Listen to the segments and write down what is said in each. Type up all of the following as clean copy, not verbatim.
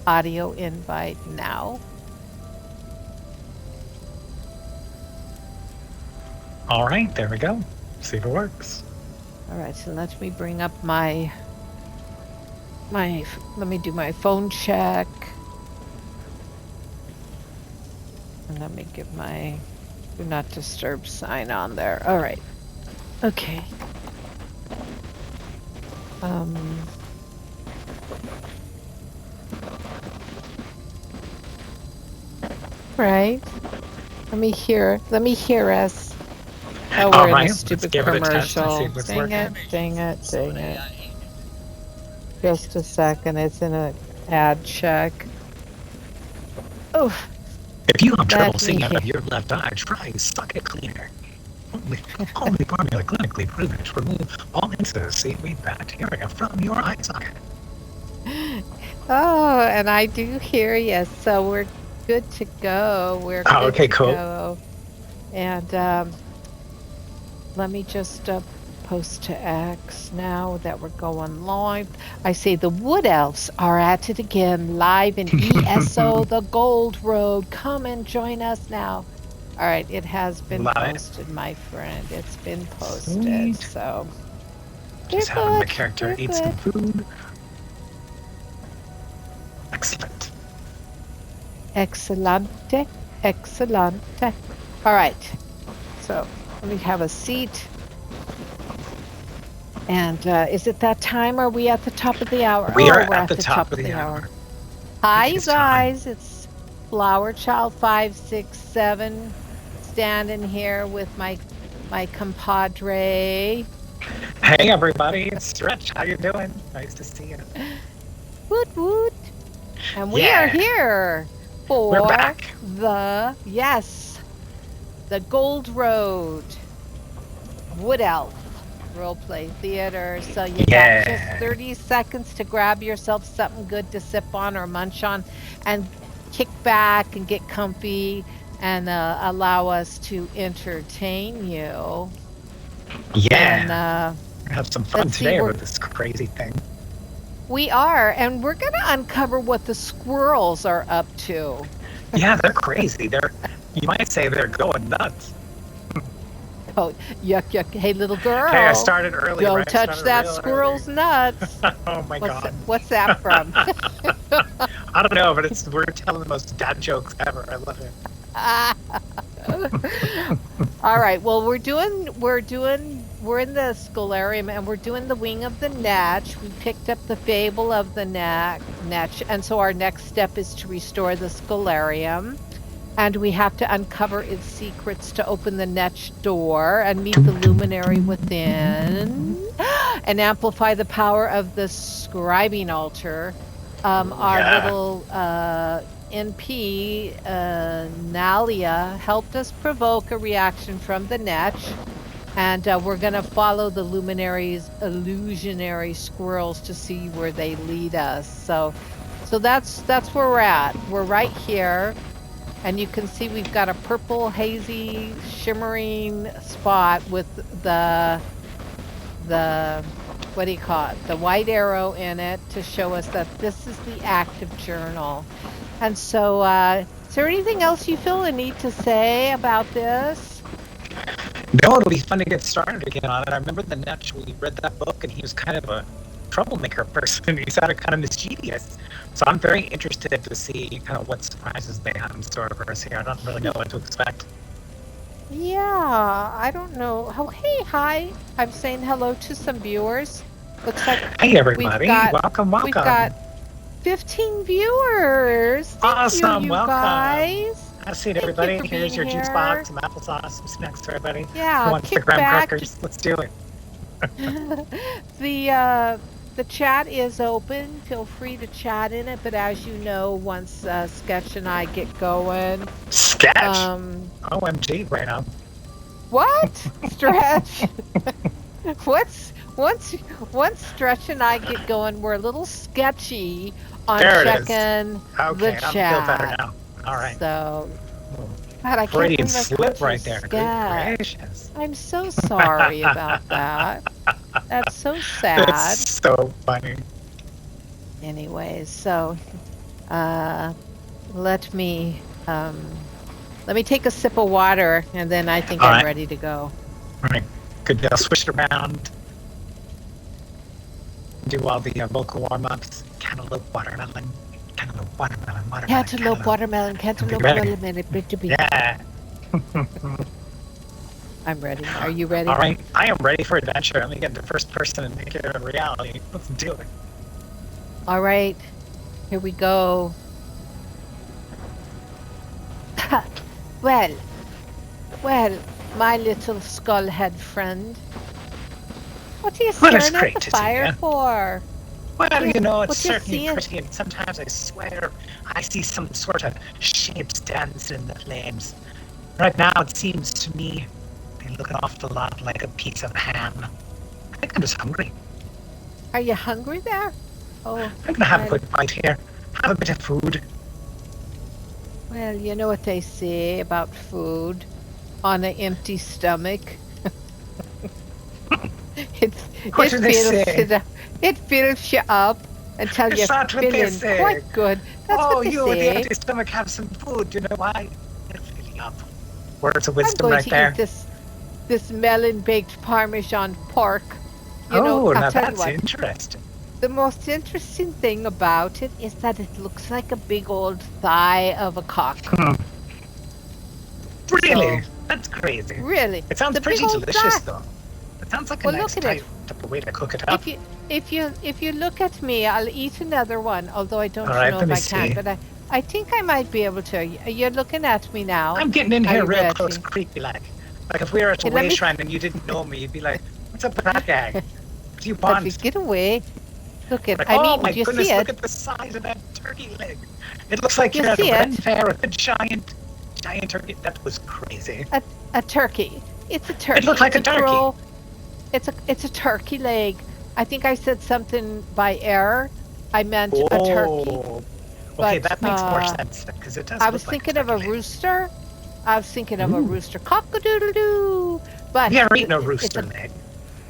audio invite now. All right, there we go. See if it works. All right, so let me bring up let me do my phone check. And let me get my do not disturb sign on there. All right. Okay. Right. Let me hear us. Oh, we're in a stupid commercial. Dang it. Just a second. It's in an ad check. Oh. If you have trouble seeing out of your left eye, try Socket Cleaner. Only formula clinically proven to remove all instances bacteria from your eye socket. Oh, and I do hear you. So we're good to go. Go. And let me just post to X now that we're going live. I say the Wood Elves are at it again, live in ESO, the Gold Road. Come and join us now. All right, it has been posted, my friend. It's been posted. Sweet. So just having the character eat some food. Excellente. All right, so let me have a seat. And is it that time? Or are we at the top of the hour? We're at the top of the hour. Hi, you guys. It's FlowerChild 567 standing here with my compadre. Hey, everybody. It's Stretch. How you doing? Nice to see you. Woot. And we are here for the Gold Road Wood Elves Roleplay Theater. So you got just 30 seconds to grab yourself something good to sip on or munch on and kick back and get comfy and allow us to entertain you. Yeah. And have some fun today with this crazy thing. We are, and we're going to uncover what the squirrels are up to. Yeah, they're crazy. You might say they're going nuts. Oh, yuck. Hey, little girl. Hey, I started early. Don't touch that squirrel's nuts. Oh, my God. What's that from? I don't know, but we're telling the most dad jokes ever. I love it. All right. Well, we're in the Scholarium, and we're doing the Wing of the Netch. We picked up the Fable of the Netch, and so our next step is to restore the Scholarium. And we have to uncover its secrets to open the Netch door and meet the luminary within and amplify the power of the scribing altar. Our little NP, Nalia, helped us provoke a reaction from the Netch. And we're going to follow the luminary's illusionary squirrels to see where they lead us. So that's where we're at. We're right here. And you can see we've got a purple, hazy, shimmering spot with the what do you call it? The white arrow in it to show us that this is the active journal. And so, is there anything else you feel a need to say about this? No, it'll be fun to get started again on it. I remember the Netch, we read that book, and he was kind of a troublemaker person. He sounded kind of mischievous. So I'm very interested to see kind of what surprises they have in store for us here. I don't really know what to expect. Yeah, I don't know. Oh, hey, hi. I'm saying hello to some viewers. Looks like hey, everybody. Welcome. We've got 15 viewers. Thank you welcome. Guys. I've seen everybody. Here's your juice box, some applesauce, some snacks for everybody. Yeah, who wants the graham crackers? Let's do it. The chat is open. Feel free to chat in it. But as you know, once Sketch and I get going, Sketch. OMG, right now. What? Stretch? Once Stretch and I get going, we're a little sketchy on checking the chat. I feel better now. All right. So, God, I Freudian can't slip right there. Good gracious. I'm so sorry about that. That's so sad. That's so funny. Anyways, so Let me take a sip of water, and then I think All I'm right. ready to go. All right. Good. I'll switch it around. Do all the vocal warm-ups. Cantaloupe, watermelon. Cantaloupe, watermelon, watermelon. Cantaloupe, watermelon, cantaloupe, ready. watermelon. Yeah. I'm ready. Are you ready? All right. I am ready for adventure. Let me get the first person and make it a reality. Let's do it. All right. Here we go. Well, my little skullhead friend. What are you Well, it's staring great at the to see fire you. for? Well, you know, it's What you certainly seeing? pretty, and sometimes I swear I see some sort of shapes dancing in the flames. Right now, it seems to me they look an awful lot like a piece of ham. I think I'm just hungry. Are you hungry there? Oh, I'm gonna have a well, quick bite here. Have a bit of food. well, you know what they say about food on an empty stomach. What do they say? It fills you up until Is you're that what they feeling say? quite good. That's Oh, what they you with the say. empty stomach have some food. You know why? It'll fill you up. Words of I'm wisdom going right to there. eat this melon baked Parmesan pork. You Oh, know, now I'll tell you that's what. interesting. The most interesting thing about it is that it looks like a big old thigh of a cock. Really? So, That's crazy. really, It sounds the big pretty old delicious, thigh. though. It sounds like a Well, nice look at it. type of way to cook it up. If you look at me, I'll eat another one. Although I don't All right, know let if me I can, see. but I think I might be able to. You're looking at me now. I'm getting in Are here you real ready? close, creepy like. Like if we were at a Okay, let way me- shrine and you didn't know me, you'd be like, "What's up with that guy? What do you But want?" get away. Look at. Like, I oh mean, my do you goodness, see look it? at the size of that turkey leg. It looks like You you're at a see red it? fair with a giant turkey. That was crazy. A turkey. It's a turkey. It looked like It's a turkey. crow. It's a turkey leg. I think I said something by error. I meant a turkey. Oh, But okay, that makes more sense because it does. I look was like thinking of a turkey leg. rooster. I was thinking of a Ooh. rooster. Cock-a-doodle-doo. But We are eating a it's rooster leg.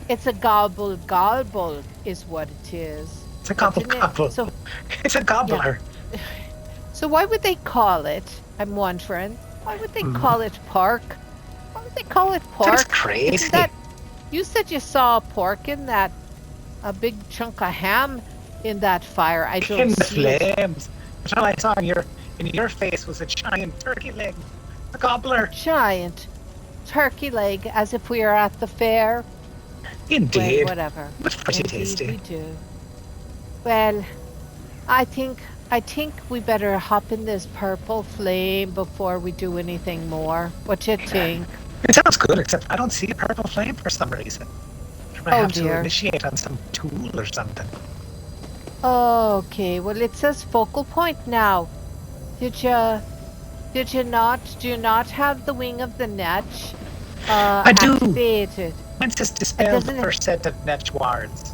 it's a gobble gobble is what it is. It's a gobble Isn't it? gobble. So It's a gobbler. so why would they call it? I'm wondering. Why would they call it pork? Why would they call it pork? That's crazy. Isn't that, you said you saw a pork in that, a big chunk of ham in that fire. I don't In the see it. flames. But all I saw in your face was a giant turkey leg. A gobbler. Giant turkey leg, as if we were at the fair. Indeed. Well, whatever. But pretty Indeed tasty. we do. Well, I think we better hop in this purple flame before we do anything more. What you think? It sounds good, except I don't see a purple flame for some reason. I Oh, have to dear. initiate on some tool or something. Okay, well it says focal point now. Did you not? Do you not have the wing of the Netch I do. activated? Mine says dispel the doesn't it- first set of Netch wards.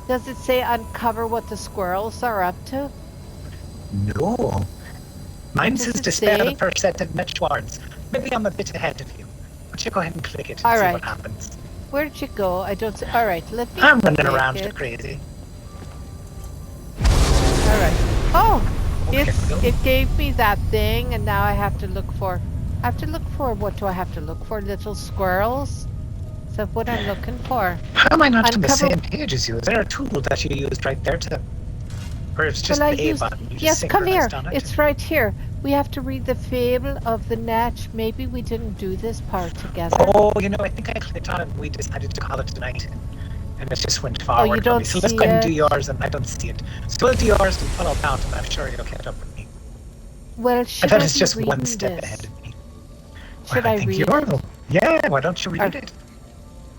Does it say uncover what the squirrels are up to? No. Mine Does says it dispel say? the first set of Netch wards. Maybe I'm a bit ahead of you. Why don't you go ahead and click it and All see right. what happens? Where'd you go? I don't see. All right, let me. I'm running click around it. crazy. All right. Oh, Okay, go. it gave me that thing, and now I have to look for. What do I have to look for? Little squirrels. Is that what I'm looking for? How am I not on the Uncover- same page as you? Is there a tool that you used right there to... Or it's just Well, I the A used. button? You just Yes, come here. synchronized on it? It's right here. We have to read the fable of the Netch. Maybe we didn't do this part together. Oh, you know, I think I clicked on it and we decided to call it tonight. And it just went forward you for me. don't So let's see go ahead and do it? yours, and I don't see it. So we'll do yours and follow out, and I'm sure you'll catch up with me. Well, I should thought I it's be just reading one step this? ahead of me. Should Well, I think read you it? will. Yeah, why don't you read it?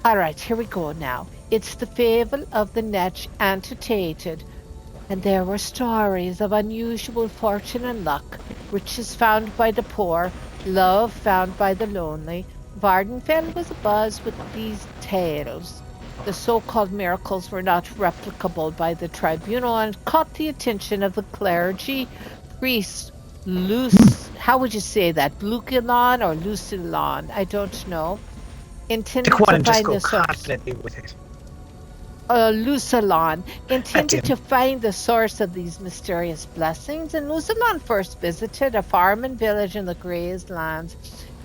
All right, here we go now. It's the fable of the Netch annotated. And there were stories of unusual fortune and luck, riches found by the poor, love found by the lonely. Vardenfell was abuzz with these tales. The so-called miracles were not replicable by the tribunal and caught the attention of the clergy, priests, how would you say that? Luculon or Lucilon? I don't know. Intended Pick one to and just find go the source. confidently with it. Lusalon, That intended to didn't. find the source of these mysterious blessings, and Lusalon first visited a farm and village in the Greys lands.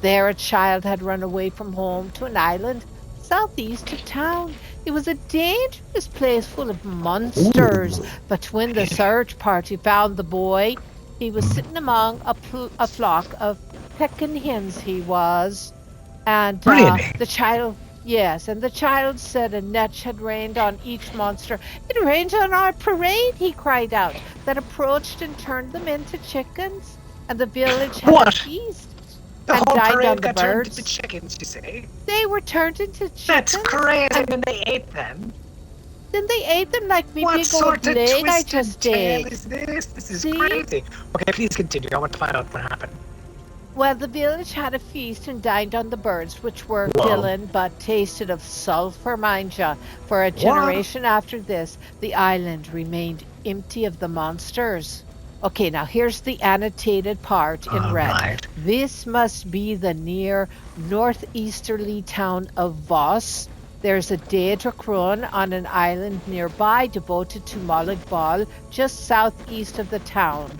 There, a child had run away from home to an island southeast of town. It was a dangerous place full of monsters, Ooh. but when the search party found the boy, he was sitting among a flock of pecking hens, he was. And Really? the child, yes, and the child said a netch had rained on each monster. It rained on our parade, he cried out, that approached and turned them into chickens. And the village had a What? feast The and whole dined on parade the got turned into birds. chickens, you say? They were turned into That's chickens, crazy. and And they ate them. then they ate them like me What big old sort of leg I twisted just tale ate. is this? This is See? crazy. Okay, please continue. I want to find out what happened. Well, the village had a feast and dined on the birds, which were Whoa. killing but tasted of sulphur, mind ya. For a What? generation after this, the island remained empty of the monsters. Okay, now here's the annotated part in All red. right. This must be the near northeasterly town of Voss. There's a Daedric run on an island nearby devoted to Molag Bal, just southeast of the town.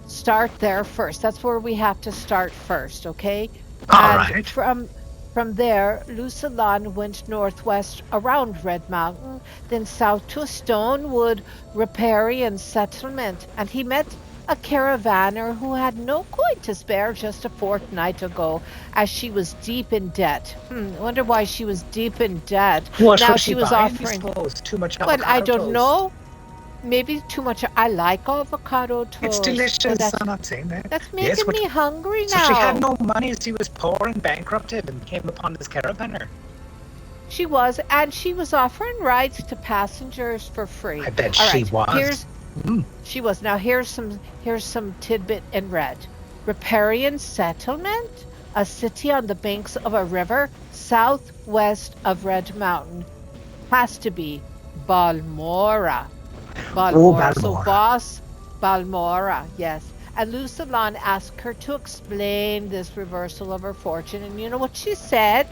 Start there first. That's where we have to start first, okay? All And right. from there, Lusalon went northwest around Red Mountain, then south to a Stonewood riparian settlement, and he met a caravaner who had no coin to spare just a fortnight ago, as she was deep in debt. I wonder why she was deep in debt. What Now was she she was buying, you offering, suppose? Too much well, I avocado don't toast. know, maybe too much. I like avocado It's toast. Oh, delicious. I'm not saying that. that's Yes, making what? me hungry So she had now. no money. She was poor and bankrupted and came upon this caravaner. She was, and she was offering rides to passengers for free. I bet All she right, was. Mm. she was. Now here's some tidbit in red. Riparian settlement, a city on the banks of a river southwest of Red Mountain, has to be Balmora. Oh, Balmora. So Balmora. Voss, Balmora, yes. And Lusalon asked her to explain this reversal of her fortune. And you know what she said?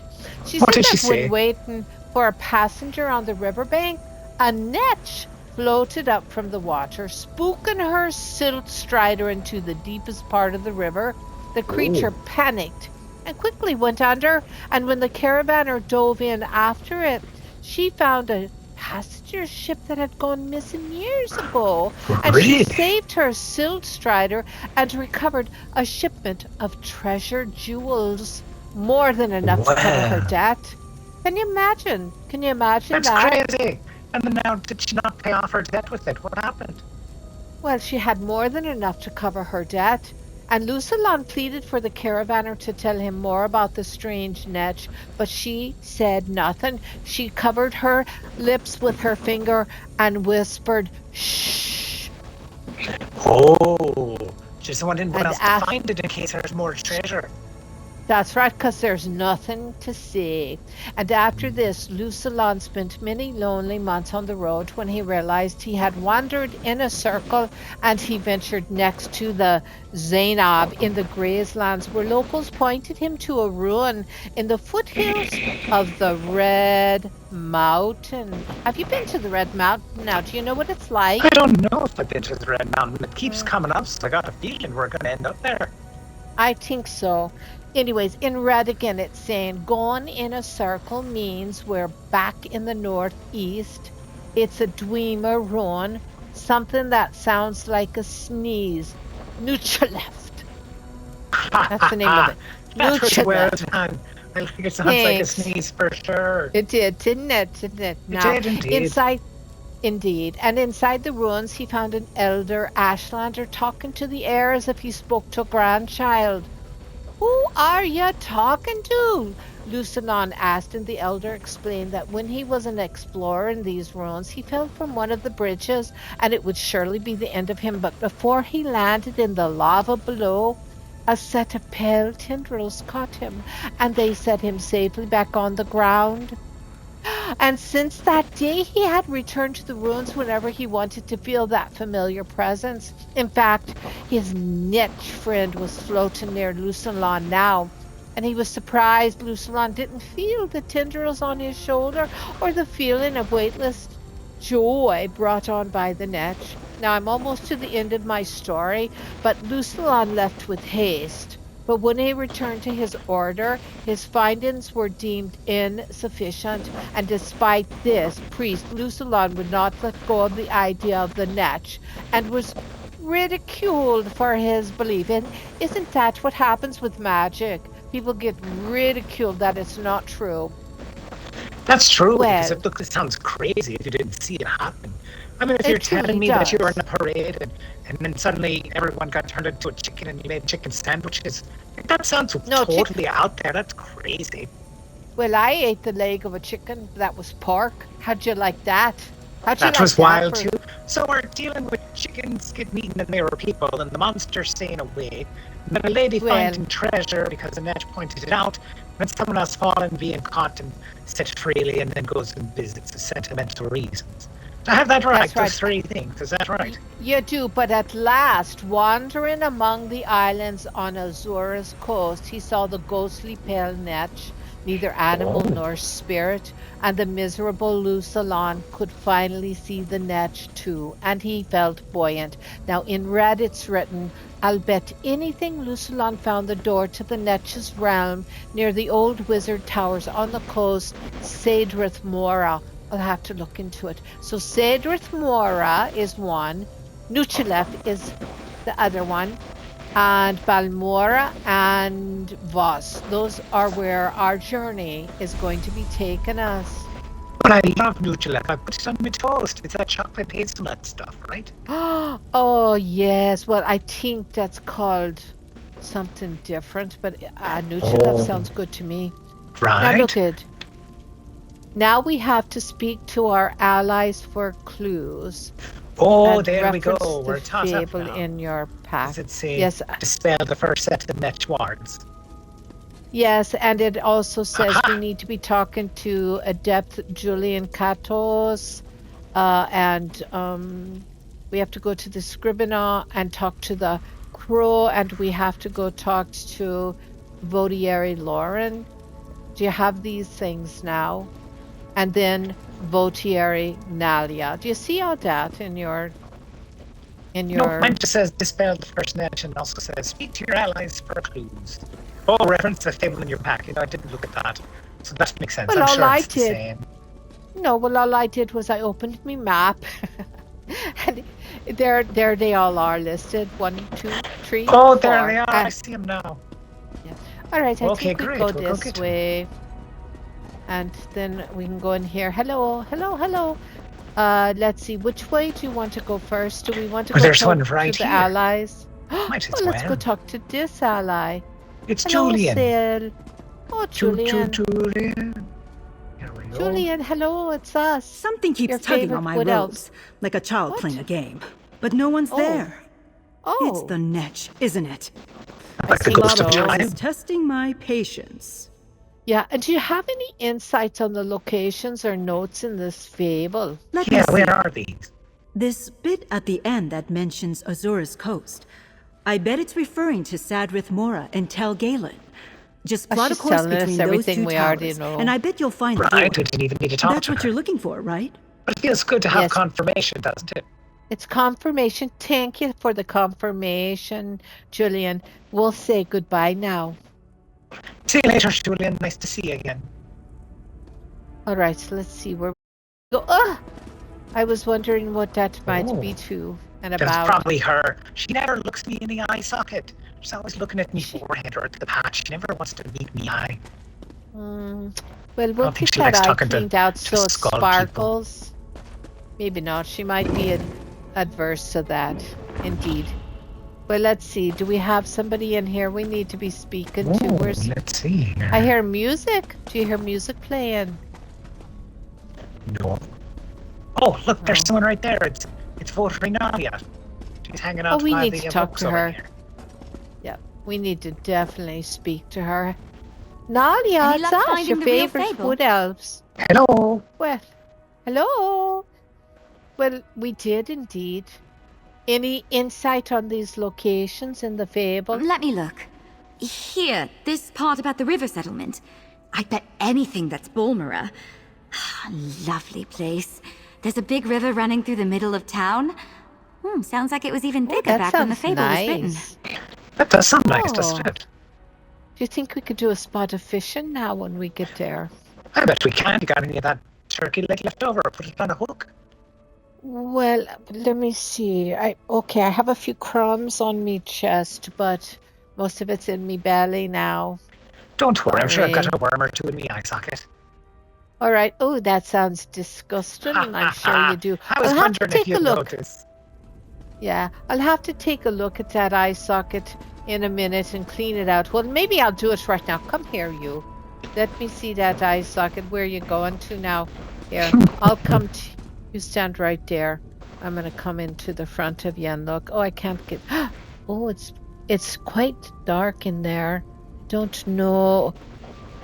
She What said did she that when say? waiting for a passenger on the riverbank, a netch floated up from the water, spooking her silt strider into the deepest part of the river. The Oh, creature panicked and quickly went under. And when the caravaner dove in after it, she found a passenger ship that had gone missing years ago, and she really? saved her silt strider and recovered a shipment of treasured jewels, more than enough to cover her Well, debt. Can you imagine? Can you imagine that's that? crazy. And then now, did she not pay off her debt with it? What happened? Well, she had more than enough to cover her debt, and Lusalon pleaded for the caravaner to tell him more about the strange Netch, but she said nothing. She covered her lips with her finger and whispered, "Shh," Oh, she doesn't want anyone and else to find it in case there's more treasure. that's right, because there's nothing to see. And after this, Lusalon spent many lonely months on the road when he realized he had wandered in a circle, and he ventured next to the Zainab in the Grayslands, where locals pointed him to a ruin in the foothills of the Red Mountain. Have you been to the Red Mountain now? Do you know what it's like? I don't know if I've been to the Red Mountain. It keeps Mm, coming up, so I got a feeling we're going to end up there. I think so. Anyways, in red again, it's saying going in a circle means we're back in the northeast. It's a Dwemer run, something that sounds like a sneeze. Nuchaleft. Ha That's ha the name of ha! it. That was well Nuchaleft. done. I think it sounds like a Thanks. sneeze for sure. It did, didn't it? Didn't it? It Now, did indeed. inside, indeed, and inside the ruins, he found an elder Ashlander talking to the air as if he spoke to a grandchild. Who are you talking to? Lucinon asked, and the elder explained that when he was an explorer in these ruins, he fell from one of the bridges, and it would surely be the end of him. But before he landed in the lava below, a set of pale tendrils caught him, and they set him safely back on the ground. And since that day, he had returned to the ruins whenever he wanted to feel that familiar presence. In fact, his niche friend was floating near Lucelon now, and he was surprised Lucelon didn't feel the tendrils on his shoulder or the feeling of joy brought on by the Netch. Now I'm almost to the end of my story, but Lucelon left with haste. But when he returned to his order, his findings were deemed insufficient, and despite this, priest Lucelon would not let go of the idea of the Netch, and was ridiculed for his belief. And isn't that what happens with magic? People get ridiculed that it's not true. That's true, because Well, it sounds crazy if you didn't see it happen. I mean, if it you're telling truly me that you were in does. a parade and then suddenly everyone got turned into a chicken and you made chicken sandwiches, that sounds No, totally out there. That's crazy. well, I ate the leg of a chicken that was pork. How'd you like that? How'd you That like was that wild for? too. So we're dealing with chickens getting eaten and they were people, and the monster staying away. And then a lady Well, finding treasure because the Netch pointed it out. And then someone else fallen, being caught and set freely, and then goes and visits for sentimental reasons. Do I have that right? that's right. Those three things. Is that right? You do, but at last, wandering among the islands on Azura's coast, he saw the ghostly pale Netch, neither animal Oh. nor spirit, and the miserable Lucelon could finally see the Netch too, and he felt buoyant. Now, in red, it's written, I'll bet anything Lucelon found the door to the Netch's realm near the old wizard towers on the coast, Sadrith Mora. I'll have to look into it. So Sadrith Mora is one, Nuchalef is the other one, and Balmora and Voss. Those are where our journey is going to be taking us. But I love Nutella. I put it on my toast. It's that chocolate hazelnut stuff, right? Oh, yes. Well, I think that's called something different, but Nuchalef sounds good to me. Now Right. look at. Now we have to speak to our allies for clues. Oh, And there we go. reference We're the taught up fable now. in your pack. Does it say Yes, dispel the first set of Netch wards? yes, and it also says we Aha! need to be talking to Adept Julian Katos, and we have to go to the Scrivener and talk to the Crow, and we have to go talk to Vodieri Lauren. Do you have these things now? And then Votieri Nalia. Do you see all that in your No, mine just says dispel the first Netch and also says speak to your allies for clues. Oh, reference the fable in your pack. I didn't look at that. So that makes sense. Well, I'm all sure I it's the did. same. No, well, all I did was I opened my map, and there they all are listed. 1, 2, 3, Oh, 4. there they are. I And, see them now. yeah. All right, I Okay, think we great. go We'll go this get them. way, and then we can go in here. Hello, hello, hello. Let's see. Which way do you want to go first? Do we want to Well, go there's talk one to right the here. allies? Might as Oh, let's go well. talk to this ally. It's Hello, Julian. Sil. Oh, Julian. Julian. Here we go. Julian, hello, it's us. Something keeps Your tugging favorite on my Wood Elves. robes, like a child What? playing a game. But no one's Oh. there. It's Oh, the Netch, isn't it? I Like the think ghost of so. time. Is testing my patience. Yeah, and do you have any insights on the locations or notes in this fable? Let me Yeah, see. where are these? This bit at the end that mentions Azura's coast. I bet it's referring to Sadrith Mora and Tel Galen. Just plot a she's course telling us between those everything two we already towers, know. and I bet you'll find the Right, door. I didn't even need to talk That's to what her. you're looking for, right? But it feels good to have Yes. confirmation, doesn't it? It's confirmation. Thank you for the confirmation, Julian. We'll say goodbye now. See you later, Julian. Nice to see you again. All right, so let's see where we go. Ah! I was wondering what that might be Oh. to and That's about. probably her. She never looks me in the eye socket. She's always looking at me forehead or at the patch. She never wants to meet me eye. Well, we'll don't think get she that likes eye talking to cleaned out so it skull people. sparkles. Maybe not. She might be adverse to that. Indeed. Well, let's see. Do we have somebody in here we need to be speaking to? Where's... Let's see. I hear music. Do you hear music playing? No. Oh, look, there's Oh. someone right there. It's Nadia. She's hanging out we by need the to talk books to over her. here. Yeah, we need to definitely speak to her. Nadia, Any it's luck us, finding your the real favorite fable? Wood Elves. Hello. Well, hello. Well, we did indeed. Any insight on these locations in the fable? Let me look. Here, this part about the river settlement. I bet anything that's Bulmera. Lovely place. There's a big river running through the middle of town. Sounds like it was even bigger That back when the sounds fable was written. nice. That does sound nice, doesn't Oh. it? Do you think we could do a spot of fishing now when we get there? I bet we can. You got any of that turkey leg left over? Put it on a hook. Well, let me see. I have a few crumbs on me chest, but most of it's in me belly now. Don't worry, I'm sure I've got Sorry. a worm or two in me eye socket. All right. Oh, that sounds disgusting, and I'm sure you do. I was I'll have to wondering if take a you'd look. notice. Yeah, I'll have to take a look at that eye socket in a minute and clean it out. Well, maybe I'll do it right now. Come here, you. Let me see that eye socket. Where are you going to now? Here, I'll come to you. Stand right there. I'm going to come into the front of you and look. Oh, I can't get... Oh, it's quite dark in there. Don't know.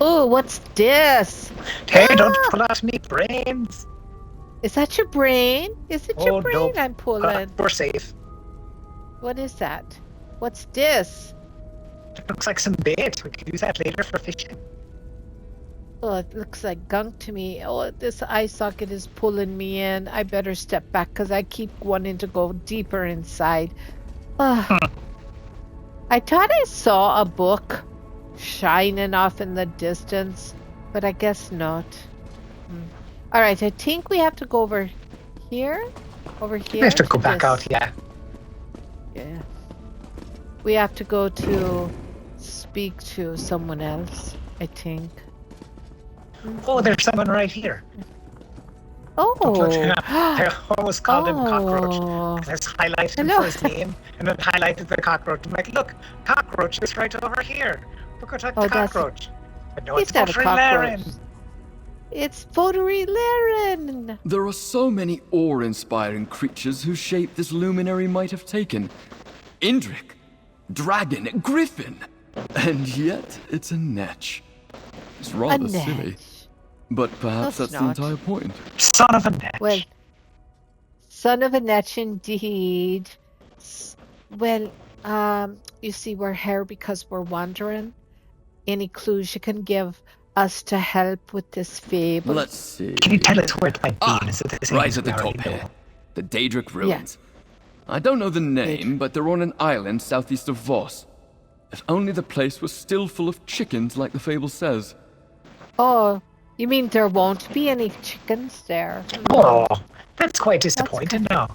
Oh, what's this? Hey, don't pull out me brains. Is that your brain? Is it your brain no. I'm pulling? We're safe. What is that? What's this? It looks like some bait. We could use that later for fishing. Oh, it looks like gunk to me. Oh, this eye socket is pulling me in. I better step back because I keep wanting to go deeper inside. I thought I saw a book shining off in the distance, but I guess not. All right, I think we have to go over here. Over here. We have to go back this. out, yeah. Yeah. We have to go to speak to someone else, I think. Oh, there's someone right here. Oh. I almost called him Cockroach. Oh. Let's highlight him Hello. for his name, and then highlighted the cockroach. I'm like, look, Cockroach is right over here. Look at the that's- cockroach. But no, He's it's not a Pottery Laren. cockroach. It's Pottery Laren. There are so many awe-inspiring creatures whose shape this luminary might have taken. Indrik, dragon, griffin, and yet it's a Netch. It's rather silly, Netch. but perhaps No, that's it's the not. entire point. Son of a Netch. Well, son of a Netch indeed. Well, you see, we're here because we're wandering. Any clues you can give us to help with this fable? Let's see. Can you tell us where it might be? Is it the same Right as at the we already top know? here. The Daedric Ruins. I don't know the name, but they're on an island southeast of Voss. If only the place was still full of chickens like the fable says. Oh, you mean there won't be any chickens there? Oh, that's quite disappointing now.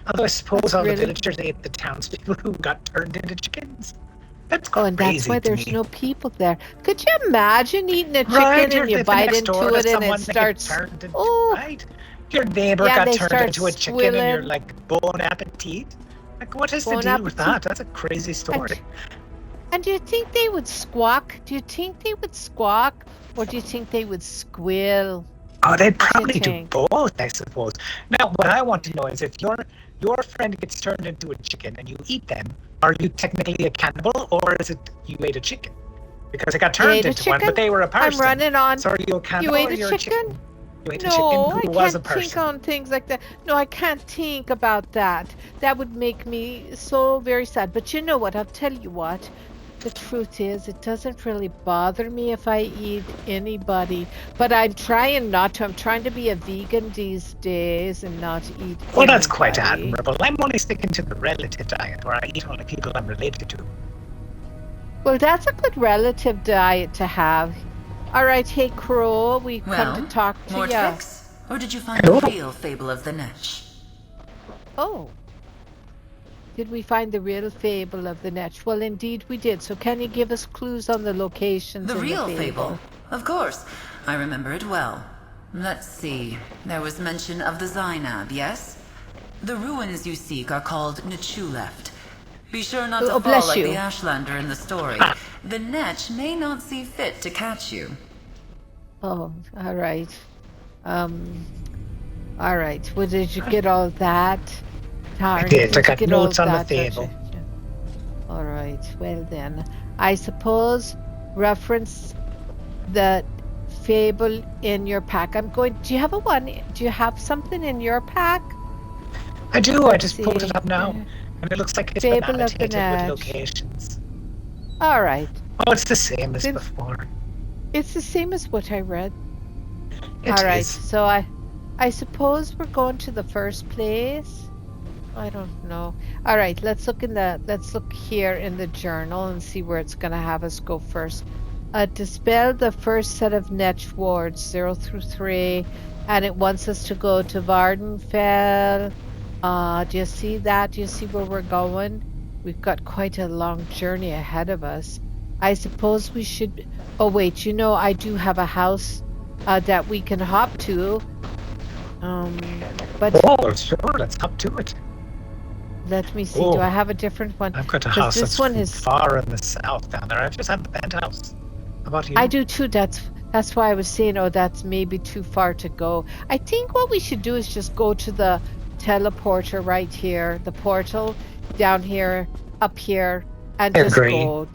Although I suppose all really- the villagers ate the townspeople who got turned into chickens. That's Oh, crazy and that's why to there's me. no people there. Could you imagine eating a chicken Right, you're and you living bite next into door to it and someone it that starts... gets turned into, Oh, right? Your neighbor Yeah, got they turned start into a chicken and you're squealing. like, bon appetit? Like, what is the Bon deal with that? appetit. That's a crazy story. And do you think they would squawk? Do you think they would squawk? Or do you think they would squeal? Oh, they'd What do you probably do think? both, I suppose. Now, what I want to know is if your friend gets turned into a chicken and you eat them, are you technically a cannibal or is it you ate a chicken? Because I got You ate turned a into one, chicken? but they were a person. I'm running on. So are you a cannibal You or ate you're a chicken? You ate a No, chicken I who was a can't think person. on things like that. No, I can't think about that. That would make me so very sad. But you know what? I'll tell you what. The truth is, it doesn't really bother me if I eat anybody. But I'm trying not to. I'm trying to be a vegan these days and not eat Well, that's quite anybody. admirable. I'm only sticking to the relative diet where I eat only people I'm related to. Well, that's a good relative diet to have. All right, hey Crow, we Well, come to talk to more you. tricks? Or did you find Hello? the real fable of the Netch? Oh. Did we find the real fable of the Netch? Well, indeed we did. So can you give us clues on the locations The in real the fable? Of course. I remember it well. Let's see. There was mention of the Zainab, yes? The ruins you seek are called Netchuleft. Be sure not to Oh, fall bless like you. the Ashlander in the story. The Netch may not see fit to catch you. Oh, all right. All right. Well, did you get all that? Tarn, did. I you got get all notes on the that, did fable. you? All right. Well then, I suppose reference the fable in your pack. I'm going. Do you have a one? Do you have something in your pack? I do. I just pulled see. it up now. And it looks like it's Fable been of the annotated with Netch. locations. All right. Oh, it's the same as Then- before. It's the same as what I read. It All right. is. So I I suppose we're going to the first place. I don't know. All right, let's look here in the journal and see where it's going to have us go first. Dispel the first set of Netch wards 0 through 3, and it wants us to go to Vardenfell. Do you see that? Do you see where we're going? We've got quite a long journey ahead of us. I suppose we should. Oh wait, I do have a house that we can hop to. But Oh, sure, let's hop to it. let me see. Oh, do I have a different one? I've got a 'Cause house this that's one is. far in the south down there. I just have a penthouse. How about you? I do too. That's why I was saying, that's maybe too far to go. I think what we should do is just go to the teleporter right here, the portal down here, up here, and I just agree. go.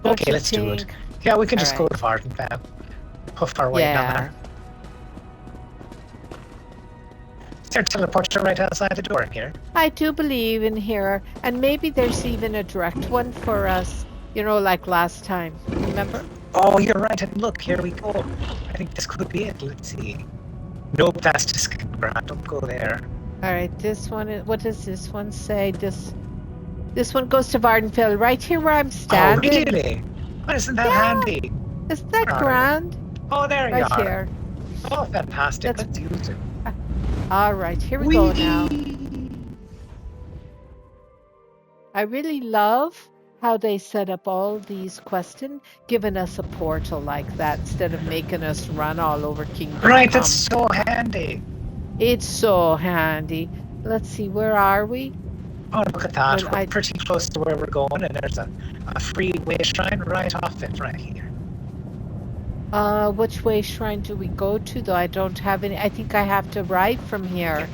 Don't Okay, you let's do it. think? Yeah, we can All just right. go to Vardenfell. Puff our way down Yeah. there. Is there a teleporter right outside the door here? I do believe in here, and maybe there's even a direct one for us. Like last time. Remember? Oh, you're right. And look, here we go. I think this could be it. Let's see. Nope, that's just ground. Don't go there. All right. This one. What does this one say? This one goes to Vardenfell, right here where I'm standing. Oh, really? Oh, isn't that Yeah. handy? Isn't that Where are you? grand? Oh, there you Right are. here. Oh, fantastic. That's- Let's use it. All right, here we go now. Whee! I really love how they set up all these questions, giving us a portal like that instead of making us run all over Kingdom Right, Come. that's so handy. It's so handy. Let's see, where are we? Oh, look at that. Well, We're I- pretty close to where we're going, and there's a free way shrine right off it right here. Which way shrine do we go to, though? I don't have any. I think I have to ride from here.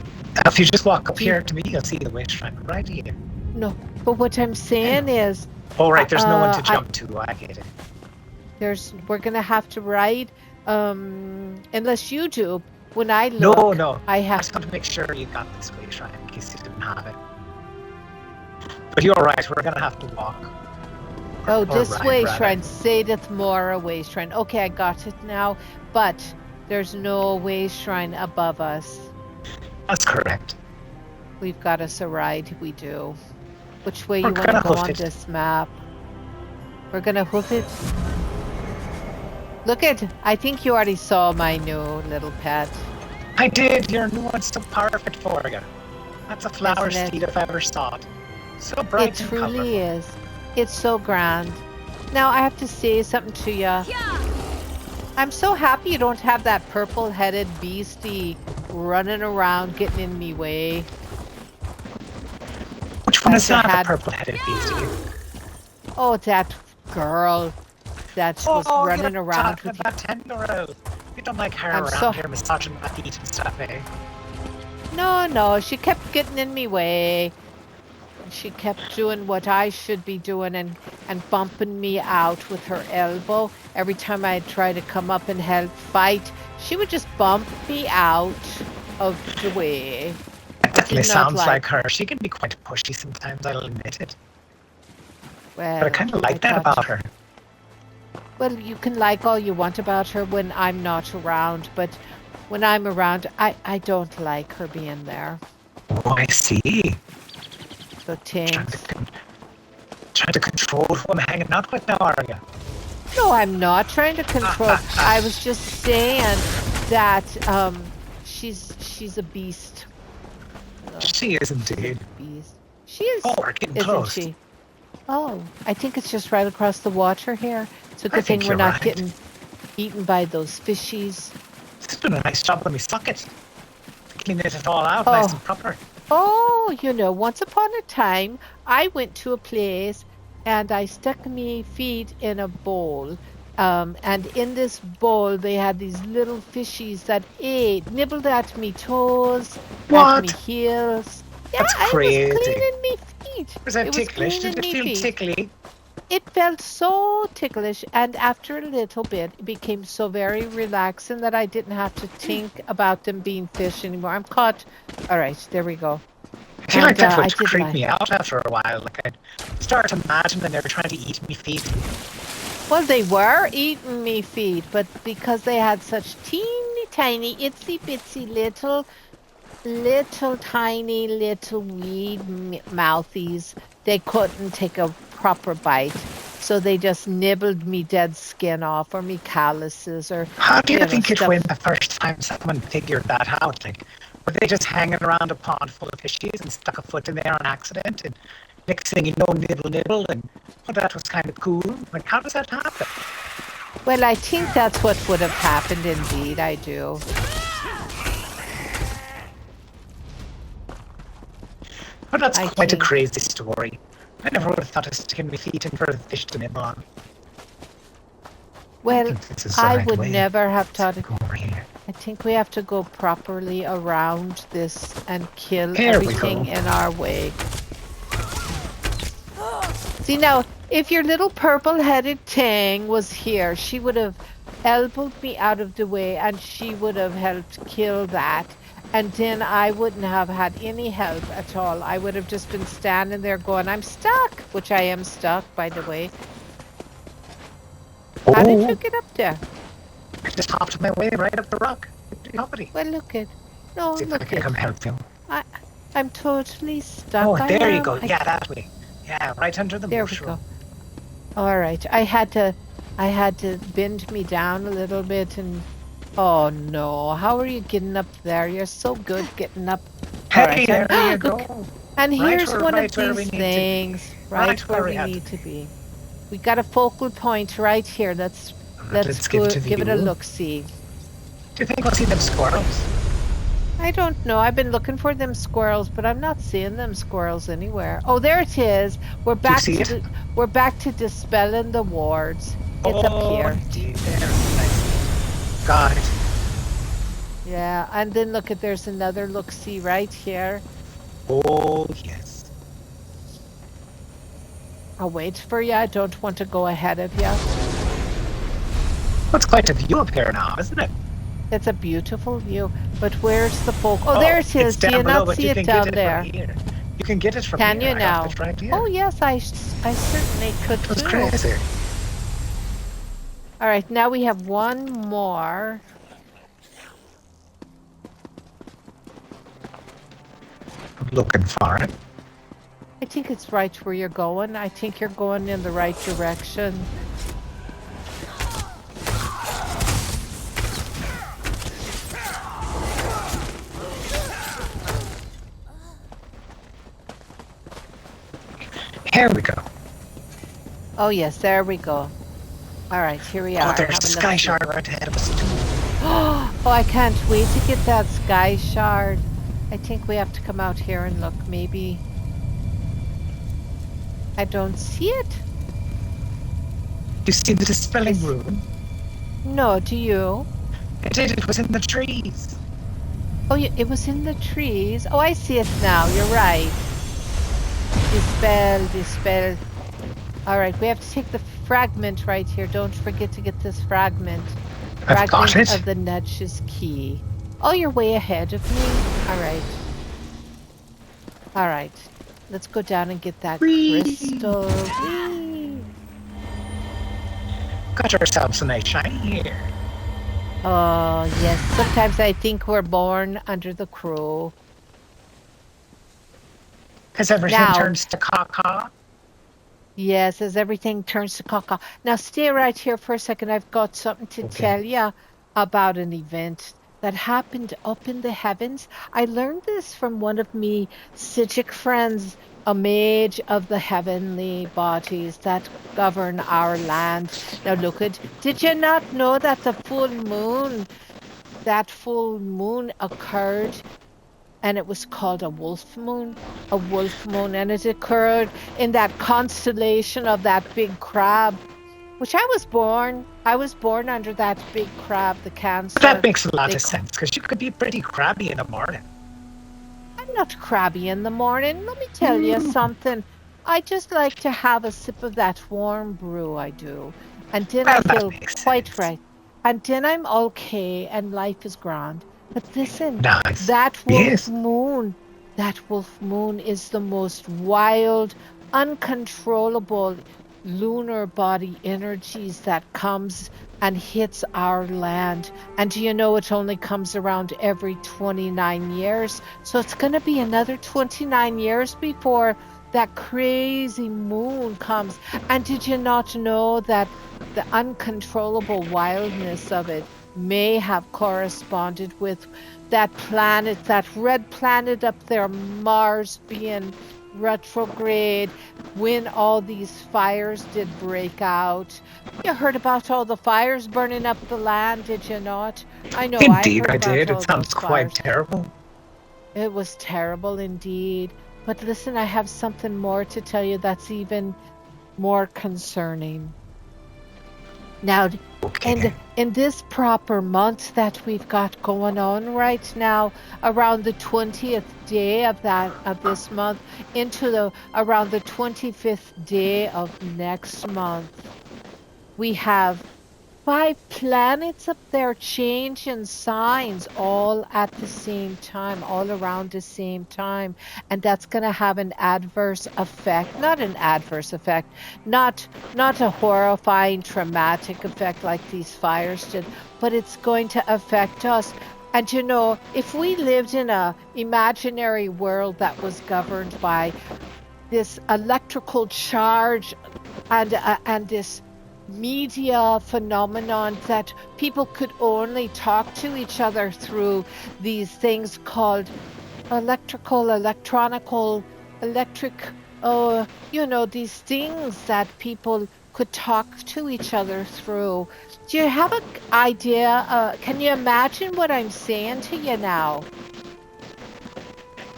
If you just walk up See- here to me, you'll see the way shrine right here. No, but what I'm saying is, Oh, right, there's no one to I- jump to. I get it. we're gonna have to ride, unless you do. When I look, No. I I have. just want to make sure you got this way shrine in case you didn't have it. But you're right, we're gonna have to walk. Oh, Or this ride, way rather. shrine, Sadeth Mora way shrine. Okay, I got it now, but there's no way shrine above us. That's correct. We've got us a ride, we do. Which way We're you want to gonna go hoof on it. this map? We're gonna hoof it. Look at, I think you already saw my new little pet. I did. Your new one's so perfect for you. That's a flower Isn't it? steed if I ever saw it. So bright It and truly colourful. is. It's so grand. Now I have to say something to you. I'm so happy you don't have that purple-headed beastie running around getting in me way. Which one is That's a that, hat- the purple-headed beastie? Oh, that girl that was running you're around talking with about 10-year-old. You don't like her I'm around so- here massaging my feet and stuff, eh? No, she kept getting in me way. She kept doing what I should be doing and bumping me out with her elbow. Every time I try to come up and help fight, she would just bump me out of the way. That definitely did not sounds like- like her. She can be quite pushy sometimes, I'll admit it. Well, But I kind of like that thought- about her. Well, you can like all you want about her when I'm not around, but when I'm around, I don't like her being there. Oh, I see. So Trying thanks. to control who I'm hanging out with now, are you? No, I'm not trying to control. I was just saying that she's a beast. She is indeed. Beast. She is, Oh, we're getting isn't close. she? Oh, I think it's just right across the water here. It's a I good thing think we're you're not right. getting eaten by those fishies. She's doing a nice job when we suck it. Cleaning it all out Oh. nice and proper. Oh, once upon a time, I went to a place and I stuck me feet in a bowl. And in this bowl, they had these little fishies that nibbled at me toes, at What? me heels. Yeah, That's I crazy. was cleaning me feet. Was that It was ticklish? Did cleaning it me feel feet. tickly? It felt so ticklish, and after a little bit, it became so very relaxing that I didn't have to think about them being fish anymore. I'm caught. All right, there we go. I feel like And, that I would did creep like- me out after a while. Like I'd start imagining they were trying to eat me feet. Well, they were eating me feet, but because they had such teeny tiny, itsy bitsy little tiny little weed mouthies. They couldn't take a proper bite, so they just nibbled me dead skin off, or me calluses, or How do you think it stuff. went the first time someone figured that out? Like, were they just hanging around a pond full of fishies and stuck a foot in there on accident? And next thing you know, nibble, nibble, and oh, that was kind of cool. Like, how does that happen? Well, I think that's what would have happened. Indeed, I do. Well, that's quite a crazy story. I never would have thought of sticking my feet in for a fish to nibble on. Well, I would never have thought it. Go over here. I think we have to go properly around this and kill Here we everything go. in our way. See now, if your little purple-headed thing was here, she would have elbowed me out of the way and she would have helped kill that. And then I wouldn't have had any help at all. I would have just been standing there going, I'm stuck, which I am stuck, by the way. Oh, How did you get up there? I just hopped my way right up the rock. Nobody. Well, look at... No, See if I look can come at... help you. I'm totally stuck. Oh, there you am. go. Yeah, that way. Yeah, right under the There we mushroom. go. All right. I had to bend me down a little bit and... Oh, no. How are you getting up there? You're so good getting up. Hey, All right. there you Look, go. and Right here's where- one right of where we these need to be. things. Right where we had need to be. We got a focal point right here. Let's Let's go, give give it a view. look-see. Do you think we'll see them squirrels? I don't know. I've been looking for them squirrels, but I'm not seeing them squirrels anywhere. Oh, there it is. We're back see to it? we're back to dispelling the wards. It's up here. Dear. Nice. Got it. Yeah, and then look at there's another look-see right here. Oh, yes. I'll wait for you. I don't want to go ahead of you. Well, it's quite a view up here now, isn't it? It's a beautiful view. But where's the folk? Oh, there it is. It's Do down you below, not but see you it can down get it there? from here. You can get it from Can here. you I now? have it right here. Oh, yes, I certainly could That's too. crazy. All right, now we have one more. I'm looking for it. I think it's right where you're going. I think you're going in the right direction. Here we go. Oh, yes, there we go. All right, here we are. Oh, there's the having a sky look. shard right ahead of us, too. Oh, I can't wait to get that sky shard. I think we have to come out here and look, maybe. I don't see it. You see the dispelling room? No, do you? I did. It was in the trees. Oh, yeah, it was in the trees. Oh, I see it now. You're right. Dispel. All right, we have to take the fragment right here. Don't forget to get this fragment. I've got Fragment it. of the Netch's key. Oh, you're way ahead of me. All right. All right. Let's go down and get that crystal. Whee! Got ourselves a nice shiny here. Oh, yes. Sometimes I think we're born under the crow. As everything Now- turns to caca. Yes, as everything turns to caca. Now stay right here for a second. I've got something to tell you about an event that happened up in the heavens. I learned this from one of me Sijic friends, a mage of the heavenly bodies that govern our land. Now look at, did you not know that the full moon occurred and it was called a wolf moon, and it occurred in that constellation of that big crab, which I was born under that big crab, the Cancer. That makes a lot They of sense, because you could be pretty crabby in the morning. I'm not crabby in the morning. Let me tell you something. I just like to have a sip of that warm brew, I do. And then Well, I that feel makes quite sense. right. And then I'm okay and life is grand. But listen, Nice. that wolf Yes. moon is the most wild, uncontrollable lunar body energies that comes and hits our land. And do you know it only comes around every 29 years? So it's going to be another 29 years before that crazy moon comes. And did you not know that the uncontrollable wildness of it may have corresponded with that planet, that red planet up there, Mars, being retrograde when all these fires did break out? You heard about all the fires burning up the land, did you not? I know I Indeed, heard I about did. all It sounds those quite fires. terrible. It was terrible indeed. But listen, I have something more to tell you that's even more concerning. Now, Okay. in this proper month that we've got going on right now, around the 20th day of this month, into the around the 25th day of next month, we have 5 planets up there changing signs all at the same time, all around the same time. And that's going to have an adverse effect, not an adverse effect, not a horrifying, traumatic effect like these fires did, but it's going to affect us. And you know, if we lived in a imaginary world that was governed by this electrical charge and this media phenomenon that people could only talk to each other through these things called electric, you know, these things that people could talk to each other through. Do you have an idea? Can you imagine what I'm saying to you now?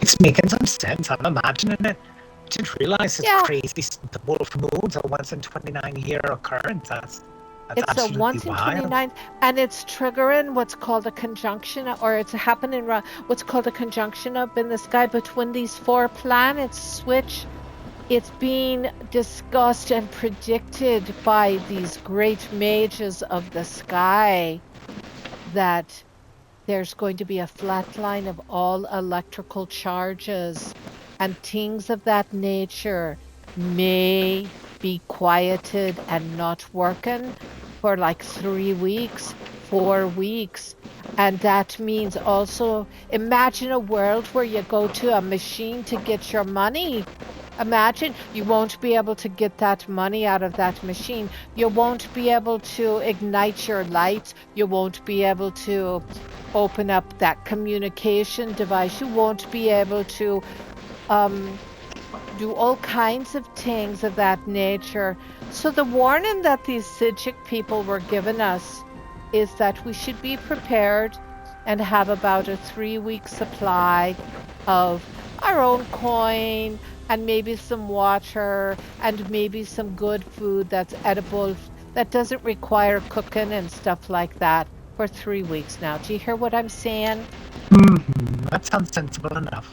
It's making some sense. I'm imagining it. I didn't realize it's Yeah. crazy. The wolf moon's a once in 29-year occurrence. That's It's a absolutely once in wild. 29, and it's triggering what's called a conjunction, or it's happening what's called a conjunction up in the sky between these 4 planets switch. It's being discussed and predicted by these great mages of the sky that there's going to be a flat line of all electrical charges, and things of that nature may be quieted and not working for like 3 weeks, 4 weeks. And that means also, imagine a world where you go to a machine to get your money. Imagine you won't be able to get that money out of that machine. You won't be able to ignite your lights. You won't be able to open up that communication device. You won't be able to do all kinds of things of that nature. So the warning that these Sijic people were giving us is that we should be prepared and have about a 3-week supply of our own coin and maybe some water and maybe some good food that's edible, that doesn't require cooking and stuff like that for 3 weeks now. Do you hear what I'm saying? That sounds sensible enough.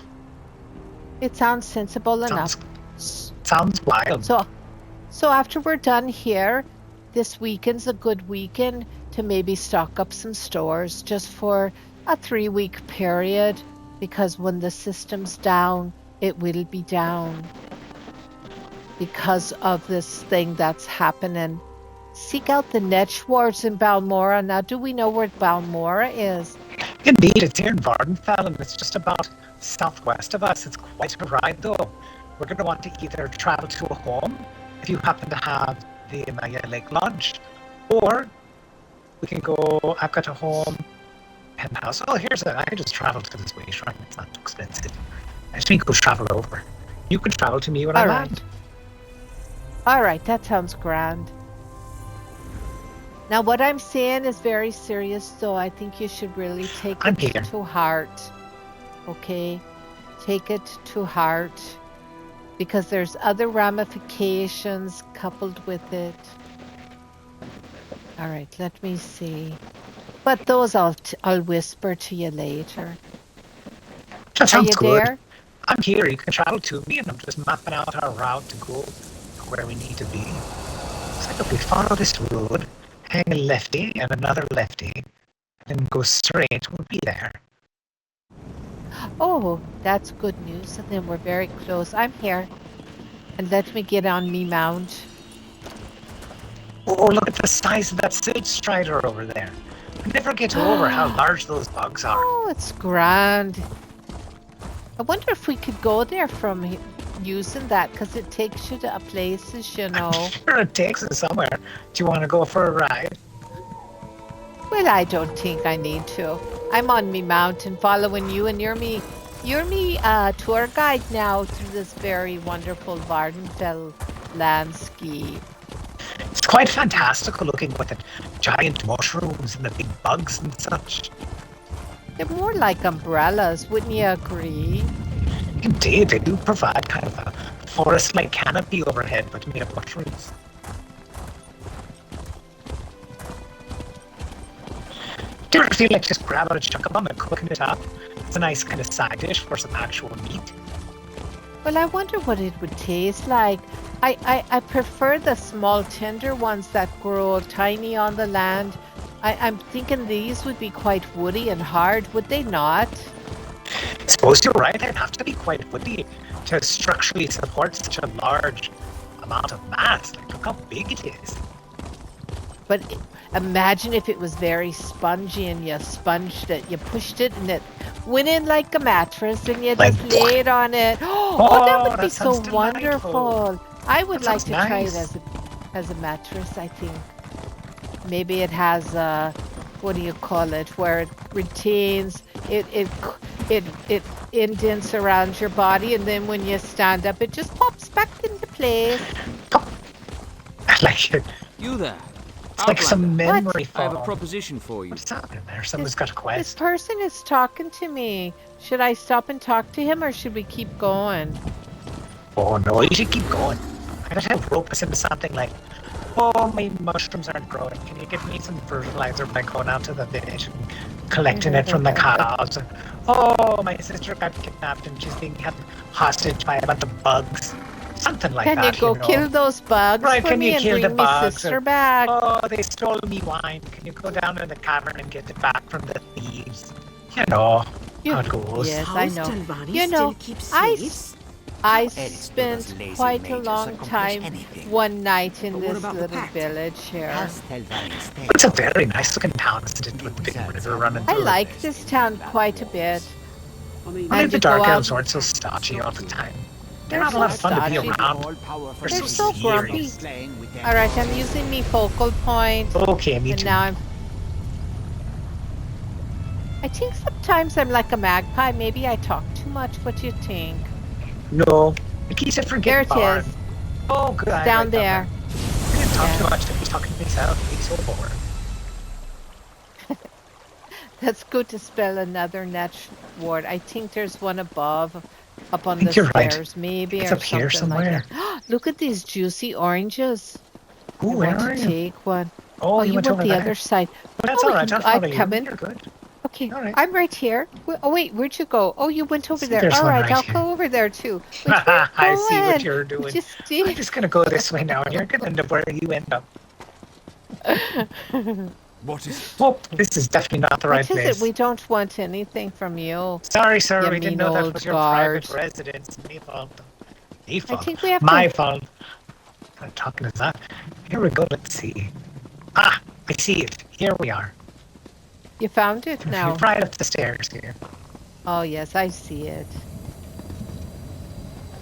It sounds sensible enough. Sounds wild. So after we're done here, this weekend's a good weekend to maybe stock up some stores just for a 3-week period, because when the system's down, it will be down because of this thing that's happening. Seek out the Netch wards in Balmora. Now, do we know where Balmora is? Indeed, it's here in Vardenfell, and it's just about southwest of us. It's quite a ride, though. We're going to want to either travel to a home, if you happen to have the Maya Lake Lodge, or we can go, I've got a home, penthouse. Oh, I can just travel to this way shrine. It's not too expensive. I just need to go travel over. You can travel to me when I land. All right, that sounds grand. Now, what I'm saying is very serious, so I think you should really take it to heart. Okay? Take it to heart. Because there's other ramifications coupled with it. All right, let me see. But those I'll whisper to you later. That sounds Are you good. there? I'm here. You can travel to me, and I'm just mapping out our route to go to where we need to be. Looks like if we follow this road, hang a lefty and another lefty, and then go straight, we'll be there. Oh, that's good news. And then we're very close. I'm here. And let me get on me mount. Oh, look at the size of that silt strider over there. I never get over how large those bugs are. Oh, it's grand. I wonder if we could go there from using that, because it takes you to places, you know. Sure, it takes us somewhere. Do you want to go for a ride? Well, I don't think I need to. I'm on me mountain following you, and you're me tour guide now through this very wonderful Vardenfell landscape. It's quite fantastical looking with the giant mushrooms and the big bugs and such. They're more like umbrellas, wouldn't you agree? Indeed, they do provide kind of a forest-like canopy overhead, but made of mushrooms. Do you ever feel like just grabbing a chunk of them and cooking it up? It's a nice kind of side dish for some actual meat. Well, I wonder what it would taste like. I prefer the small tender ones that grow tiny on the land. I'm thinking these would be quite woody and hard, would they not? Suppose you're right, they'd have to be quite woody to structurally support such a large amount of mass. Like, look how big it is. But imagine if it was very spongy and you sponged it, you pushed it and it went in like a mattress and you Like just laid on it. Oh, that would be so sounds wonderful. I would That like to sounds try it nice. as a mattress, I think. Maybe it has what do you call it, where it retains, it indents around your body, and then when you stand up, it just pops back into place. I like it. You there? It's like some memory I have a foam. proposition for you. What's happening there? Someone's got a This quest. person is talking to me. Should I stop and talk to him, or should we keep going? Oh no, you should keep going. I gotta have rope us into something like, oh, my mushrooms aren't growing. Can you give me some fertilizer by going out to the village and collecting it from the cows? And, oh, my sister got kidnapped and she's being held hostage by a bunch of bugs. Something like Can that. you go know. kill those bugs Right, for can me you and kill the bring my bugs? sister Or, back? oh, they stole me wine. Can you go down in the cavern and get it back from the thieves? You know how it goes. Yes, I House know. Talvani You know, still keeps I slaves? I Elves do spent those lazy quite a mages long accomplish time anything? one night in But what this about the little pact? village here. House Talvani stays. It's a very nice looking town, isn't it, with the big river running I through it. like this town quite a bit. I mean, I mean, And the you go Dark out- Elves aren't so stodgy all the time. They're They're not a lot so of fun to be stodgy. around. They're so so grumpy. serious. All right, I'm using me focal point, Okay, me and too. now I think sometimes I'm like a magpie. Maybe I talk too much. What do you think? No, the key said forget There it barn. is. Oh, good. I Down read that there. one. I didn't talk too much. I was talking to myself. He's so bored. That's good to spell another Netch word. I think there's one above, up on think the you're right. stairs, maybe, It's or up here something like that. Look at these juicy oranges. Ooh, I where want are to you? take one. Oh, you went went over the there. other side. But that's Oh, all right. I'll I'm follow you. coming. You're good. Okay, All right. I'm right here. Oh wait, where'd you go? Oh, you went over See, there. there's All one right, right I'll here. go over there too. Wait, where I you see what going? you're doing. Just I'm did. just gonna go this way now, and you're gonna end up where you end up. What is Oh, this is definitely not the right What is place. it? We don't want anything from you. Sorry, sir. You We didn't mean know that old was your guard. private residence. My fault. My fault. think we have My to- fault. What kind of talking is that? Here we go. Let's see. Ah, I see it. Here we are. You found it now. You're right up the stairs here. Oh yes, I see it.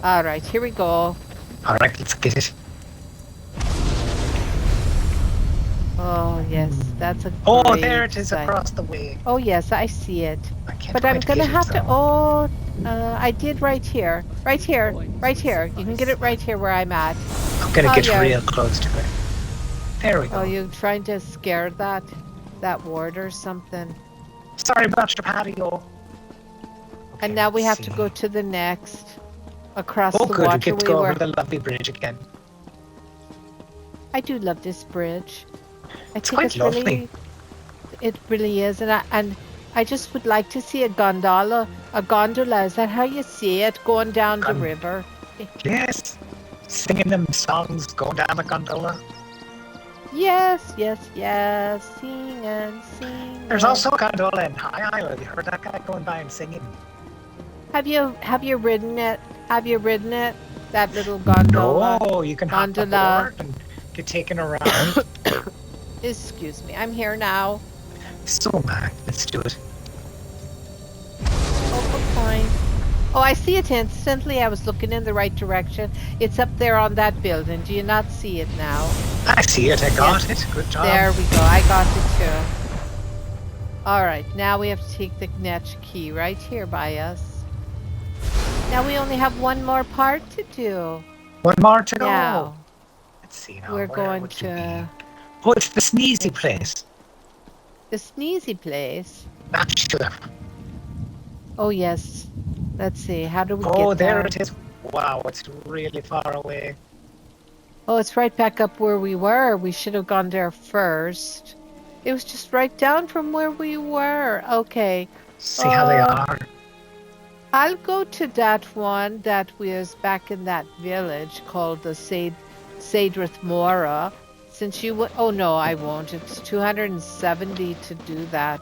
All right, here we go. All right, let's get it. Oh yes, that's a. Oh, great there it is sight. across the way. Oh yes, I see it. I can't But I'm quite gonna get it, have to. though. Oh, I did right here. Right here. Right here. You can get it right here where I'm at. I'm gonna oh, get yeah. real close to it. There we go. Oh, you trying to scare that ward or something? Sorry about your patio. And now we have to go to the next across Oh, the good. We get to waterway go where over the lovely bridge again. I do love this bridge. I It's think quite it's really, lovely. it really is, and I just would like to see a gondola. A gondola, is that how you see it, going down the river? Yes. Singing them songs, going down the gondola. Yes, yes, yes. Sing and sing. There's also a gondola in High Isle. You heard that guy going by and singing? Have you ridden it? Have you ridden it? That little gondola. No, you can hop Gondola. aboard and get taken around. Excuse me. I'm here now. So mad. Let's do it. Oh, fine. Oh, I see it instantly. I was looking in the right direction. It's up there on that building. Do you not see it now? I see it. I got it. Good job. There we go. I got it too. All right. Now we have to take the Netch key right here by us. Now we only have one more part to do. One more to go. Now Let's see now. we're Where going would you to be? Oh, it's the sneezy place. the sneezy place. Not sure. Oh yes. Let's see. How do we get Oh, there down? it is. Wow, it's really far away. Oh, it's right back up where we were. We should have gone there first. It was just right down from where we were. Okay. See how they are. I'll go to that one that was back in that village called the Sadrith Mora. Since you would, oh no, I won't. It's 270 to do that.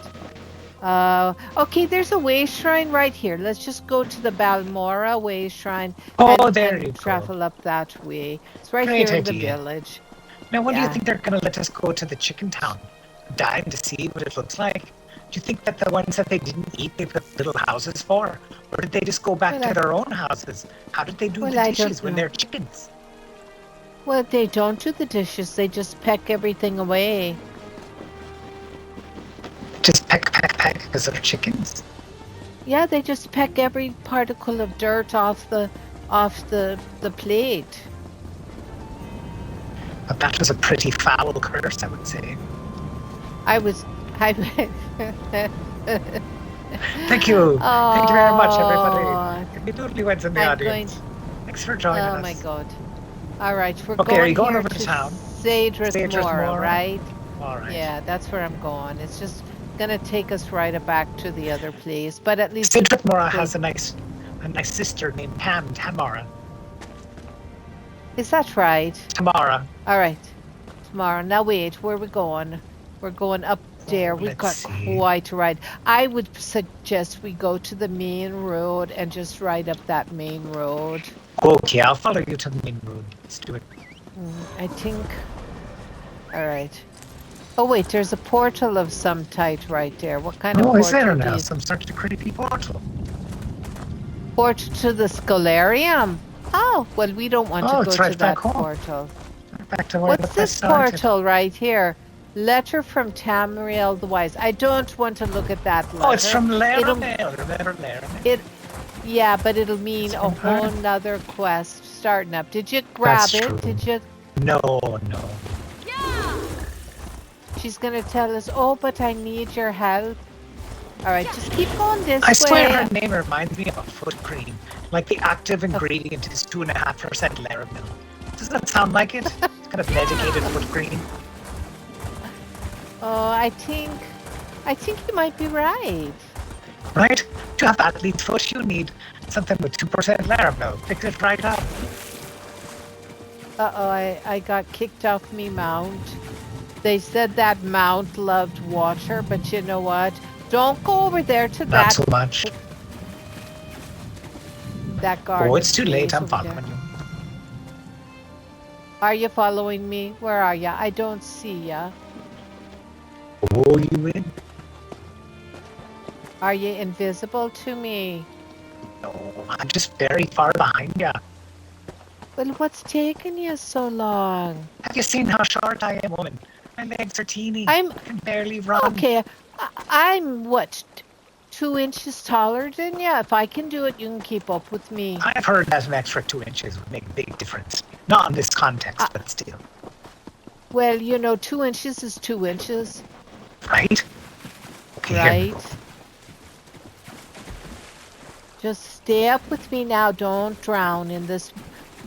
Okay, there's a way shrine right here. Let's just go to the Balmora way shrine. Oh, there you go. Travel up that way. It's right Great here in the idea. village. Now, when do Yeah. you think they're going to let us go to the chicken town? Dying to see what it looks like. Do you think that the ones that they didn't eat, they put little houses for? Or did they just go back to their own houses? How did they do the I dishes don't when know. they're chickens? Well, they don't do the dishes. They just peck everything away. Just peck because they're chickens? Yeah, they just peck every particle of dirt off the plate. But that was a pretty foul curse, I would say. I Thank you. Thank you very much, Oh, everybody. The doodly ones in the I'm audience. Thanks for joining us. Oh my god. All right, we're Okay, going are you going here over to town? Sadrith Mora, Mora? right? All right. Yeah, that's where I'm going. It's just gonna take us right back to the other place, but at least Stretch Mora has a nice sister named Tamara. is that right? Tamara. All right, tomorrow. Now wait, where are we going? We're going up there. We've got let's see. quite a ride. I would suggest we go to the main road and just ride up that main road. Okay, I'll follow you to the main road. Let's do it. I think. All right. Oh wait, there's a portal of some type right there. What kind of Oh, portal? is there do now? you- Some sort of creepy portal. Portal to the Scholarium. Oh, well, we don't want Oh, to go it's to right that back home. portal. Back to where the What's quest this started. portal right here? Letter from Tamriel the Wise. I don't want to look at that letter. Oh, it's from It'll- Laramel. Remember Laramel? Yeah, but it'll mean a from her. whole nother quest starting up. Did you grab That's it? true. Did you? No. She's gonna tell us, oh, but I need your help. All right, just keep going this I way. swear her name reminds me of a foot cream. Like the active ingredient is 2.5% Laramel. Doesn't that sound like it? It's kind of medicated foot cream. Oh, I think you might be right. Right? To have athlete's foot, you need something with 2% Laramel. Pick it right up. Uh-oh, I got kicked off me mount. They said that mount loved water, but you know what? Don't go over there to Not that so much. garden. Oh, it's too late. place I'm over following there. you. Are you following me? Where are you? I don't see ya. Oh, you in? Are you invisible to me? No, I'm just very far behind you. Well, what's taking you so long? Have you seen how short I am, woman? My legs are teeny. I'm- I can barely run. Okay, I'm what, 2 inches taller than you? If I can do it, you can keep up with me. I've heard that an extra 2 inches would make a big difference. Not in this context, but still. Well, you know, 2 inches is 2 inches, Right? Okay, here we right? go. Just stay up with me now. Don't drown in this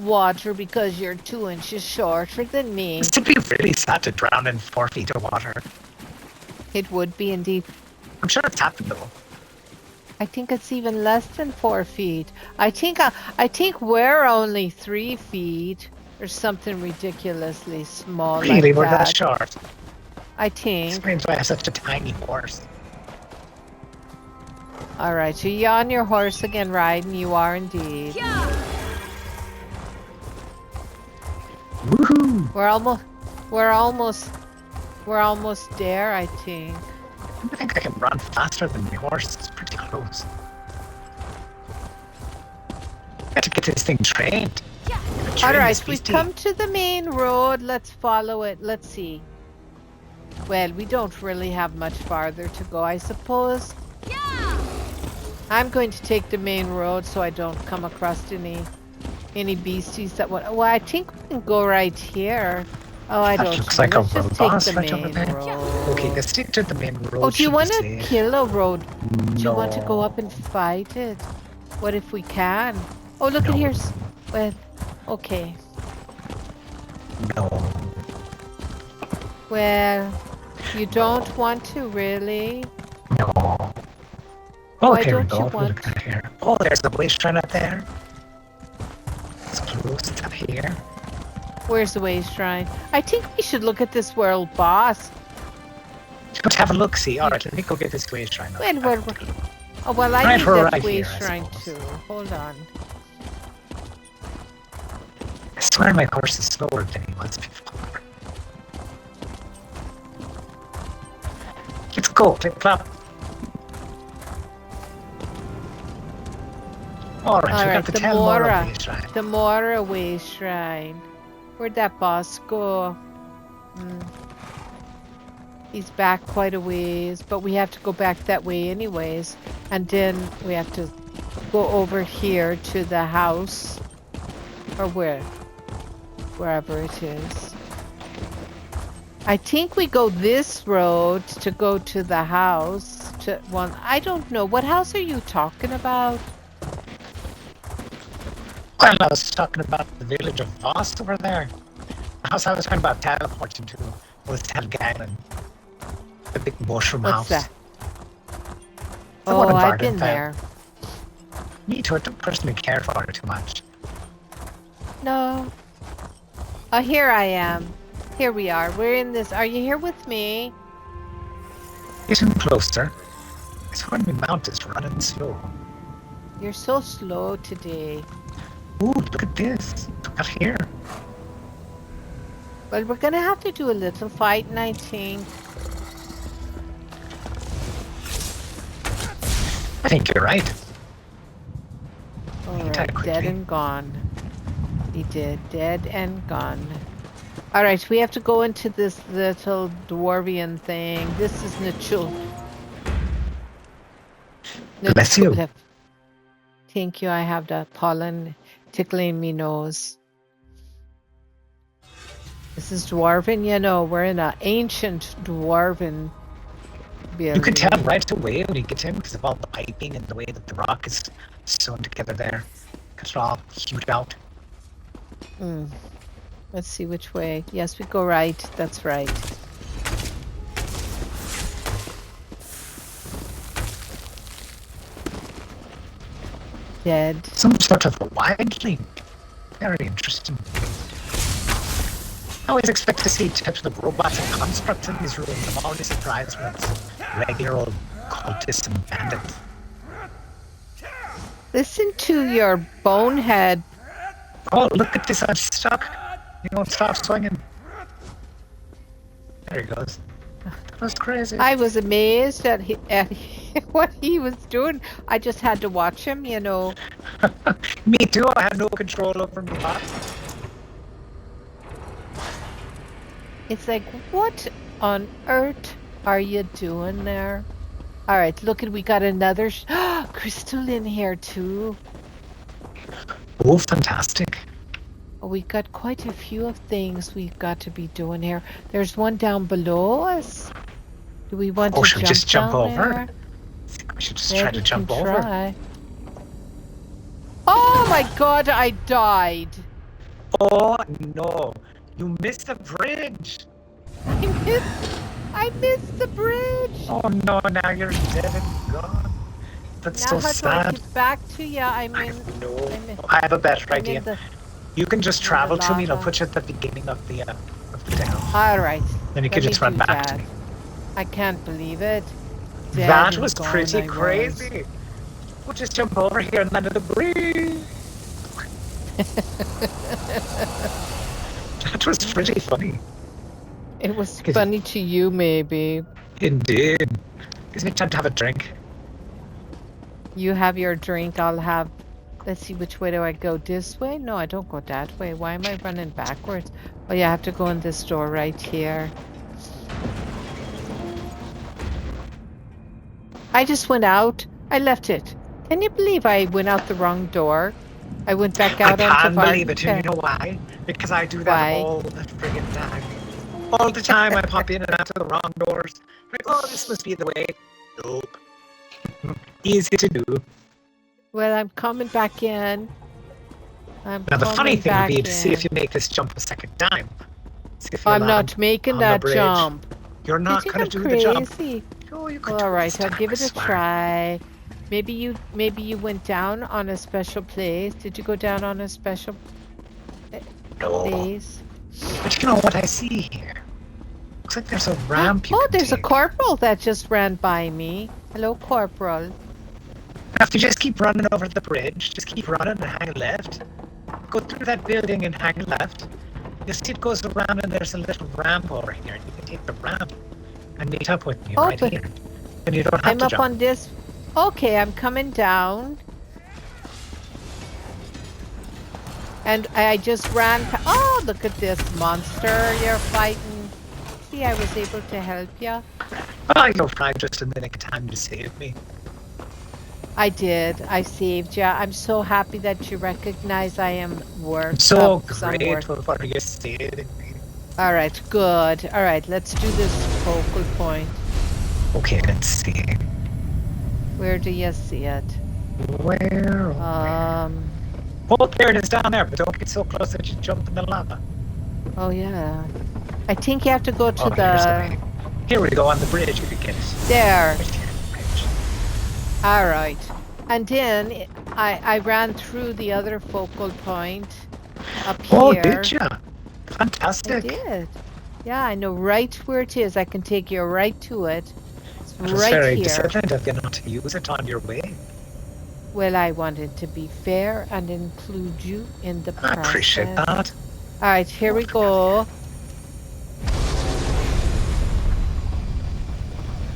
water because you're 2 inches shorter than me. This would be really sad to drown in 4 feet of water. It would be indeed. I'm sure it's happened though. I think it's even less than 4 feet. I think we're only 3 feet or something ridiculously small. Really, like we're that that. short. I think. Explains why I have such a tiny horse. All right, so you on your horse again riding? You are indeed. Woohoo! We're almost there, I think. I think I can run faster than my horse. It's pretty close. Got to get this thing trained. All right, we've come to the main road. Let's follow it. Let's see. Well, we don't really have much farther to go, I suppose. Yeah. I'm going to take the main road so I don't come across any beasties that would. Well, I think we can go right here. Oh, I don't looks know. like Let's a just road take boss the right over main there. road. Okay, let's stick to the main road. Oh, do you should want be to safe. kill a road? Do you want to go No. up and fight it? What if we can? Oh, look at No. here's. Well, okay. No. Well, you don't want to really. No. Why Okay, don't you Look want? at here. Oh, there's the way shrine up there. It's close. It's up here. Where's the way shrine? I think we should look at this world boss. Let's have a look. See. All right, let me go get this way shrine. Well, oh well, I Right, need we're that right way here, I shrine suppose. too. Hold on. I swear my horse is slower than he was before. Let's go. Clip clop. All right, we All right, got the the 10 more Mora. way shrine. The Mora way shrine. Where'd that boss go? He's back quite a ways, but we have to go back that way anyways. And then we have to go over here to the house. Or wherever it is. I think we go this road to go to the house. I don't know. What house are you talking about? Well, I was talking about the village of Voss over there. The house I was talking about teleporting to was Telgalen. The big mushroom What's house. that? The one Oh, in I've been Vardenfell. there. Me too. I don't personally care for it too much. No. Oh, here I am. Here we are. We're in this. Are you here with me? Getting closer. I swear my mount is running slow. You're so slow today. Ooh, look at this. Look at here. Well, we're gonna have to do a little fighting, I think. I think you're right. Alright, died quickly. dead and gone. He did. Dead and gone. Alright, we have to go into this little dwarvian thing. This is Nachul. Bless you. Thank you. I have the pollen tickling me nose. This is dwarven, you know. We're in an ancient dwarven building. You can tell right away when you get in because of all the piping and the way that the rock is sewn together there. Because it's all hewed out. Let's see which way. Yes, we go right. That's right. Dead. Some sort of a wild link. Very interesting. I always expect to see types of robots and constructs in these rooms. I'm always surprised when it's regular old cultists and bandits. Listen to your bonehead. Oh, look at this, I'm stuck. You don't stop swinging. There he goes. That was crazy. I was amazed at what he was doing. I just had to watch him, you know. Me too, I had no control over my bot. It's like, what on earth are you doing there? All right, look, we got another crystal in here too. Oh, fantastic. Oh, we got quite a few of things we've got to be doing here. There's one down below us. Do we want to Should we just jump down over? there? I think we should just Yeah, try we to jump can over. try. Oh my god, I died. Oh no, you missed the bridge. I missed the bridge. Oh no, now you're dead and gone. That's Now so how do I sad. get back to you? I'm in. No, I'm in- I have a better I'm in idea. the. You can just travel to me and I'll lava. put you at the beginning of the town. All right. Then you let can me just run do back that. to me. I can't believe it. Dead That and was gone pretty I was. crazy. We'll just jump over here and land at the bridge. That was pretty funny. It was Is- funny to you, maybe. Indeed. Gives me time to have a drink. You have your drink, I'll have... Let's see, which way do I go? This way? No, I don't go that way. Why am I running backwards? Oh, yeah, I have to go in this door right here. I just went out. I left it. Can you believe I went out the wrong door? I went back out I onto can't believe Varden. it, and you know why? Because I do that Why? all the friggin' time. All the time I pop in and out of the wrong doors. Like, oh, this must be the way. Nope. Easy to do. Well, I'm coming back in. I'm Now, the funny coming thing would back be to see if in. you make this jump a second time. See if you I'm land not making on the that bridge. jump. You're You not think gonna I'm do the jump. crazy? Oh, you could All do it right, this I'll time, give I it a swear. try. Maybe you went down on a special place. Did you go down on a special No. place? But you know what I see here? Looks like there's a ramp you Oh, can there's a take. corporal that just ran by me. Hello, corporal. Now, if you just keep running over the bridge, just keep running and hang left. Go through that building and hang left. You'll see it goes around and there's a little ramp over here. You can take the ramp and meet up with me Oh, right but here. And you don't have I'm to up jump. on this. Okay, I'm coming down. And I just ran. Oh, look at this monster you're fighting. See, I was able to help you. Oh, you'll find just a minute of time to save me. I did. I saved you. I'm so happy that you recognize I am worth. I'm so some worth. grateful for you saving me. All right, good. All right, let's do this focal point. Okay, let's see. Where do you see it? Where? Oh, there it is down there, but don't get so close that you jump in the lava. Oh yeah. I think you have to go to Oh, here's the. way. Here we go on the bridge. You can get it. There. Right here, bridge. All right. And then I ran through the other focal point up here. Oh, did you? I Fantastic. did. Yeah, I know right where it is. I can take you right to it. It's That was right very here. disciplined of you not to use it on your way. Well, I wanted to be fair and include you in the I process. appreciate that. All right, here we go.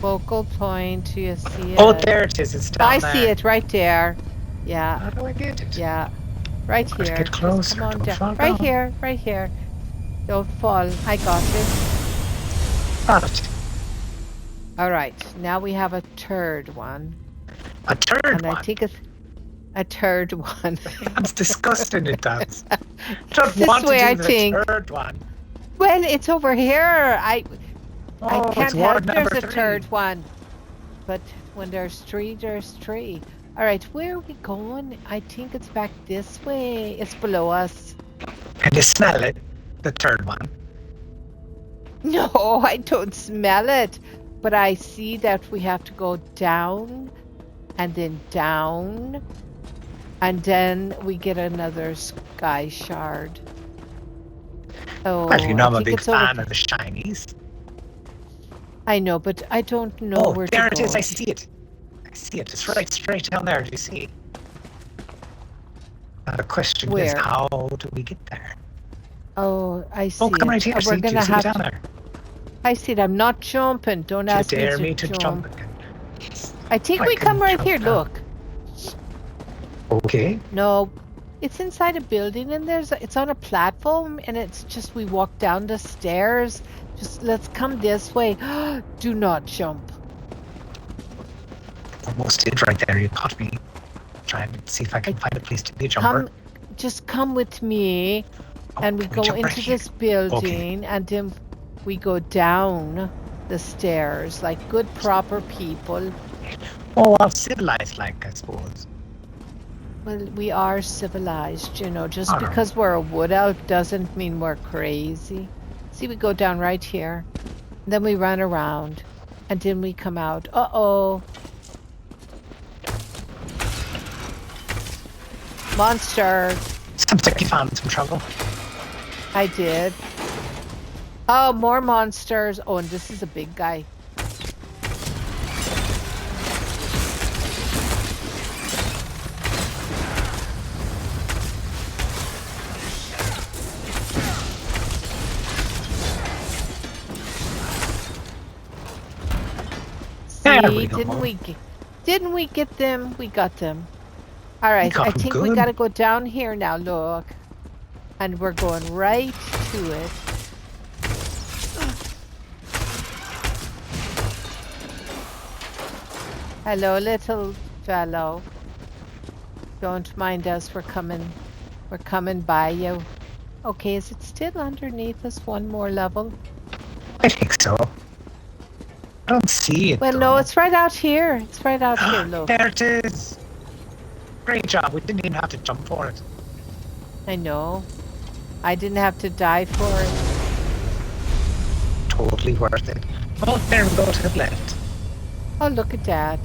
Focal point, you see it? Oh, there it is. It's down I there. see it right there. Yeah, How do I get it? yeah. Right Gotta here. get Just closer, come on don't down. fall Right down. here, right here. Don't fall. I got it. Got it. All right, now we have a third one. A third And one. I think it's a third one. That's disgusting, it does. Don't This want way, to do I the think. third one. Well, it's over here. I Oh, can't it's ward help number there's a 3. third one. But when there's three, there's three. All right, where are we going? I think it's back this way. It's below us. Can you smell it? The third one. No, I don't smell it. But I see that we have to go down and then down. And then we get another sky shard. Oh, Well, you know I'm I a think big it's over- fan of the shinies. I know, but I don't know Oh, where there to it go. is. I see it. I see it. It's right straight down there. Do you see? Now the question is, Where? how do we get there? Oh, I see Oh, come it. right here. We're See, do you gonna see it have down to. there? I see it. I'm not jumping. Don't Do you ask dare me me to to jump. jump again? I think I we can come right jump here. now. Look. Okay. No, it's inside a building, and it's on a platform, and it's just we walk down the stairs. Just let's come this way. Do not jump. Almost did right there. You caught me. Try and see if I can find a place to be a jumper. Just come with me, Oh, and we can go jump right into here? this building, and then we go down the stairs like good, proper people. Oh, well, civilized like, I suppose. Well, we are civilized, you know. Just All right. because we're a wood elf doesn't mean we're crazy. See, we go down right here. Then we run around. And then we come out. Uh-oh. Monster. Sounds like you found some trouble. I did. Oh, more monsters. Oh, and this is a big guy. There we go. Didn't we get them? We got them. All right, got I them think we good. got to go down here now, look. And we're going right to it. Hello, little fellow. Don't mind us, we're coming by you. Okay, is it still underneath us one more level? I think so. I don't see it. Well, though. no, it's right out here. It's right out here, look. There it is. Great job. We didn't even have to jump for it. I know. I didn't have to die for it. Totally worth it. Oh, there we go to the left. Oh, look at that.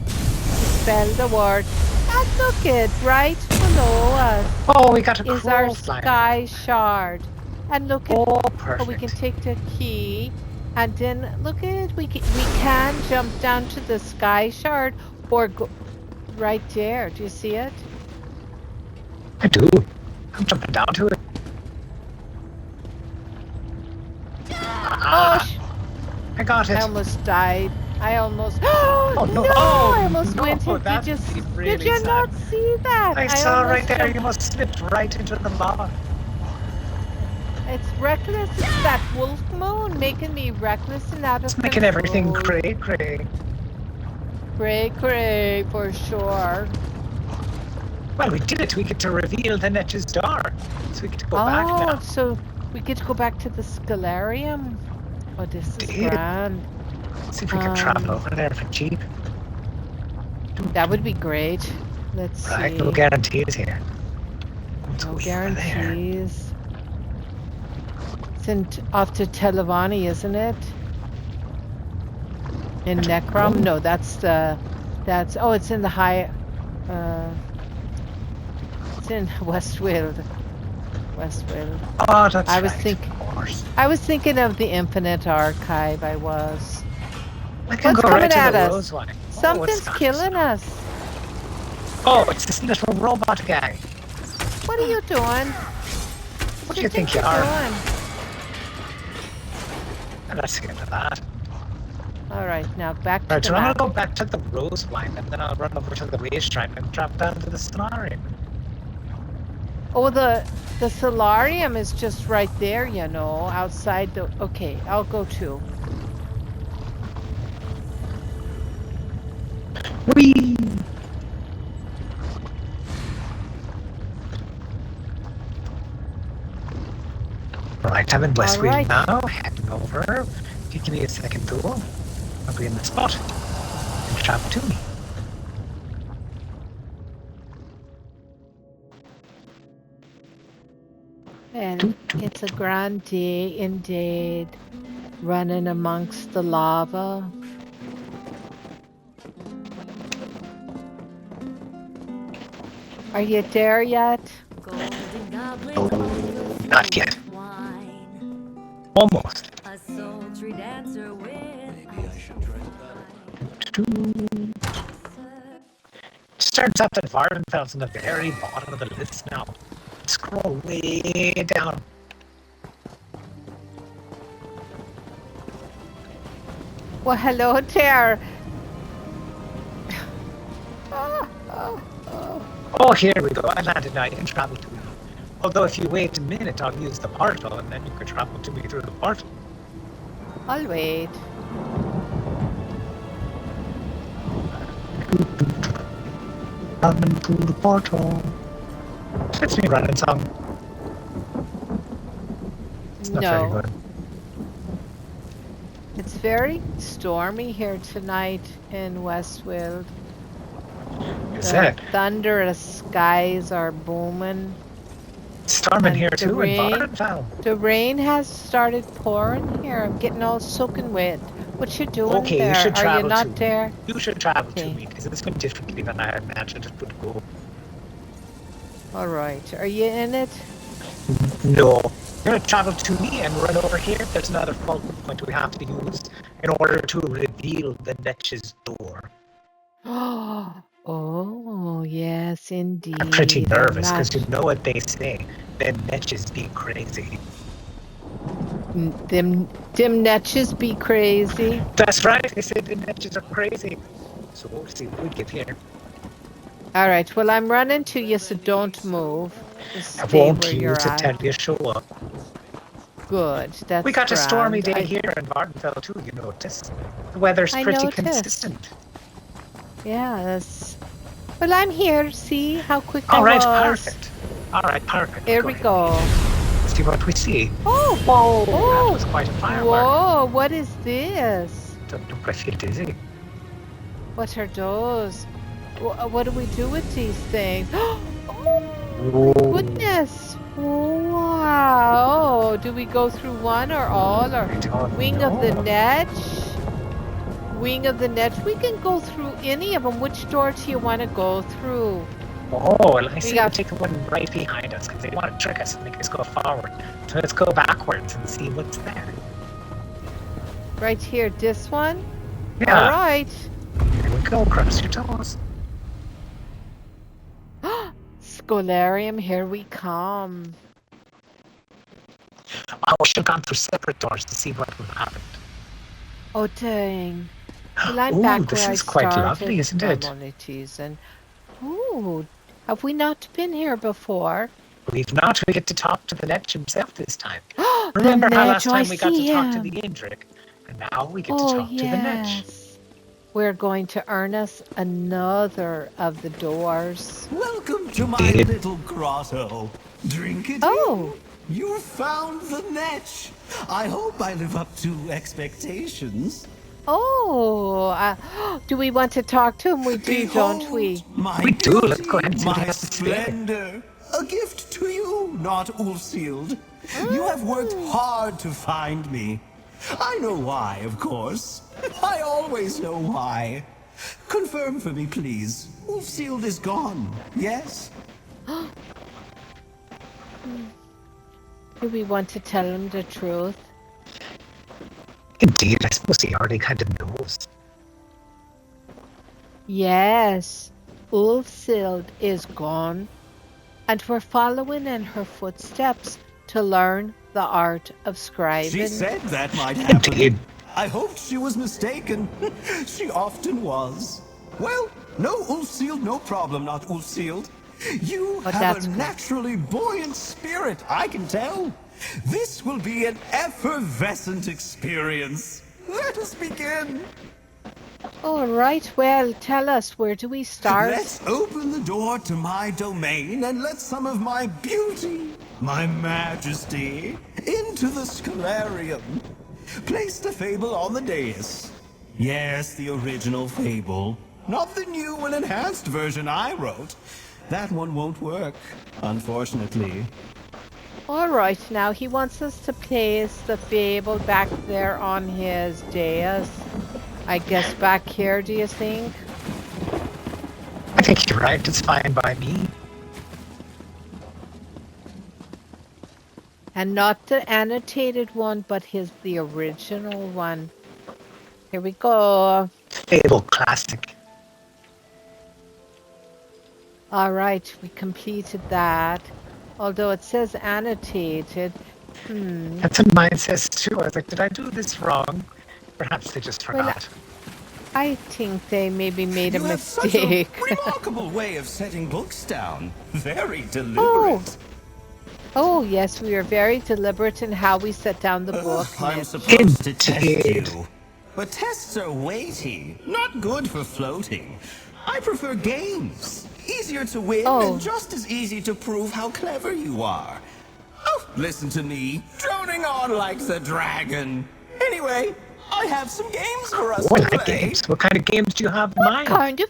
Spell the word. And look it, right below us Oh, we got a is our crow flyer. sky shard. And look at, Oh, perfect. we can take the key. And then look at, we can jump down to the sky shard or go right there. Do you see it? I do. I'm jumping down to it. Oh, I got it. I almost died. I almost. Oh, no. No! Oh, I almost no, went in. that's really Did you sad. not see that? I saw right almost there. jumped- You must slipped right into the lava. It's reckless. It's that wolf moon making me reckless and out of It's making everything control. cray. Cray, for sure. Well, we did it. We get to reveal the Netch's door. So we get to go back now. So we get to go back to the Scalarium. Oh, this is Dude. grand. See if we can travel over there for cheap. That would be great. Let's Right, see. no guarantees here. No So over there. guarantees. It's off to Televani, isn't it? In Necrom? No, that's oh, it's in the high, it's in Westfield. Oh, that's I was right, of course. I was thinking of the Infinite Archive, I was. I can What's go right coming to at the us? rose wine. Something's killing us. Oh, it's this little robot guy. What are you doing? What do you think you are? doing? Let's get to that. All right, now back to Right, the so I'm map. gonna go back to the rose wine and then I'll run over to the waste stripe and drop down to the solarium. Oh, the solarium is just right there, you know, outside the... Okay, I'll go too. Whee! Right, I'm in Westfield right. now, heading over. If you give me a second though, I'll be in the spot. And travel to me. And it's a grand day indeed, running amongst the lava. Are you there yet? Oh, not yet. Almost. A sultry dancer with Turns out that Vardenfeld's in the very bottom of the list now. Scroll way down. Well, hello there. Oh, here we go. I landed now. You can travel to me. Although if you wait a minute, I'll use the portal and then you can travel to me through the portal. I'll wait. Coming through the portal. It's me running song. It's not very No. good. It's very stormy here tonight in Westfield. Is The it? thunderous skies are booming. It's storming And here the too in rain- Vardenfell. The rain has started pouring here. I'm getting all soaking wet. What you doing Okay, there? you should Are travel you not to me. there? You should travel Okay. to me because it's going differently than I imagined it would go. All right. Are you in it? No. You're going to travel to me and run over here. There's another focal point we have to use in order to reveal the Netch's door. Oh, yes, indeed. I'm pretty nervous I'm because not- you know what they say. The Netch is being crazy. Them Netches be crazy. That's right. They said the Netches are crazy. So we'll see what we get here. All right. Well, I'm running to you, so don't move. Just I stay won't where use you're it at. till you show up. Good. That's We got a stormy grand. day here in Vardenfell too, you notice. The weather's I pretty noticed. consistent. Yes. Well, I'm here. See how quick I All right, was. perfect. All right, perfect. Here we go. Let's see what we see. Oh, Whoa, that oh, was quite a firework. whoa! What is this? Don't know if I feel dizzy. What are those? What do we do with these things? Oh, Whoa. goodness! Wow! Do we go through one or all or wing of the Netch? Wing of the Netch. We can go through any of them. Which door do you want to go through? Oh, well, I see got- we take the one right behind us because they want to trick us and make us go forward. So let's go backwards and see what's there. Right here, this one? Yeah. All right. Here we go. Cross your toes. Scholarium, here we come. Oh, we should have gone through separate doors to see what would have happened. Oh, dang. Well, I'm Ooh, back this where is I quite started. lovely, isn't it? I'm only teasing. Ooh, have we not been here before? We've not. We get to talk to the Netch himself this time. The Remember how last Netch, time I we got to see talk to him. the Indrik? And now we get to Oh, talk to the Netch. yes. We're going to earn us another of the doors. Welcome to my Indeed. little grotto. Drink it Oh. in. You found the Netch. I hope I live up to expectations. Oh, do we want to talk to him? We do, don't we? Behold my We do. Let's go ahead and beauty, see what he my has to say. splendor. A gift to you, not Ulfsild. You have worked hard to find me. I know why, of course. I always know why. Confirm for me, please. Ulfsild is gone, yes? Do we want to tell him the truth? Indeed, I suppose he already kind of knows. Yes, Ulfsild is gone, and we're following in her footsteps to learn the art of scribing. She said that might happen. Indeed. I hoped she was mistaken. She often was. Well, no Ulfsild, no problem, not Ulfsild. You But have that's a good. naturally buoyant spirit, I can tell. This will be an effervescent experience. Let us begin. All right, well, tell us, where do we start? Let's open the door to my domain and let some of my beauty, my majesty, into the scholarium. Place the fable on the dais. Yes, the original fable. Not the new and enhanced version I wrote. That one won't work, unfortunately. All right, now he wants us to place the fable back there on his dais. I guess back here, do you think? I think you're right. It's fine by me. And not the annotated one, but the original one. Here we go. Fable classic. All right, we completed that. Although it says annotated. That's what mine says too. I was like, did I do this wrong? Perhaps they just Well, forgot. I think they maybe made a You have such a mistake. remarkable way of setting books down. Very deliberate. Oh, yes, we are very deliberate in how we set down the book. I'm Mitch. supposed to test Indeed. you. But tests are weighty, not good for floating. I prefer games. Easier to win Oh. and just as easy to prove how clever you are. Oh, listen to me, droning on like the dragon. Anyway, I have some games for us Oh, I to like play. games. What kind of games do you have in mind? Kind of.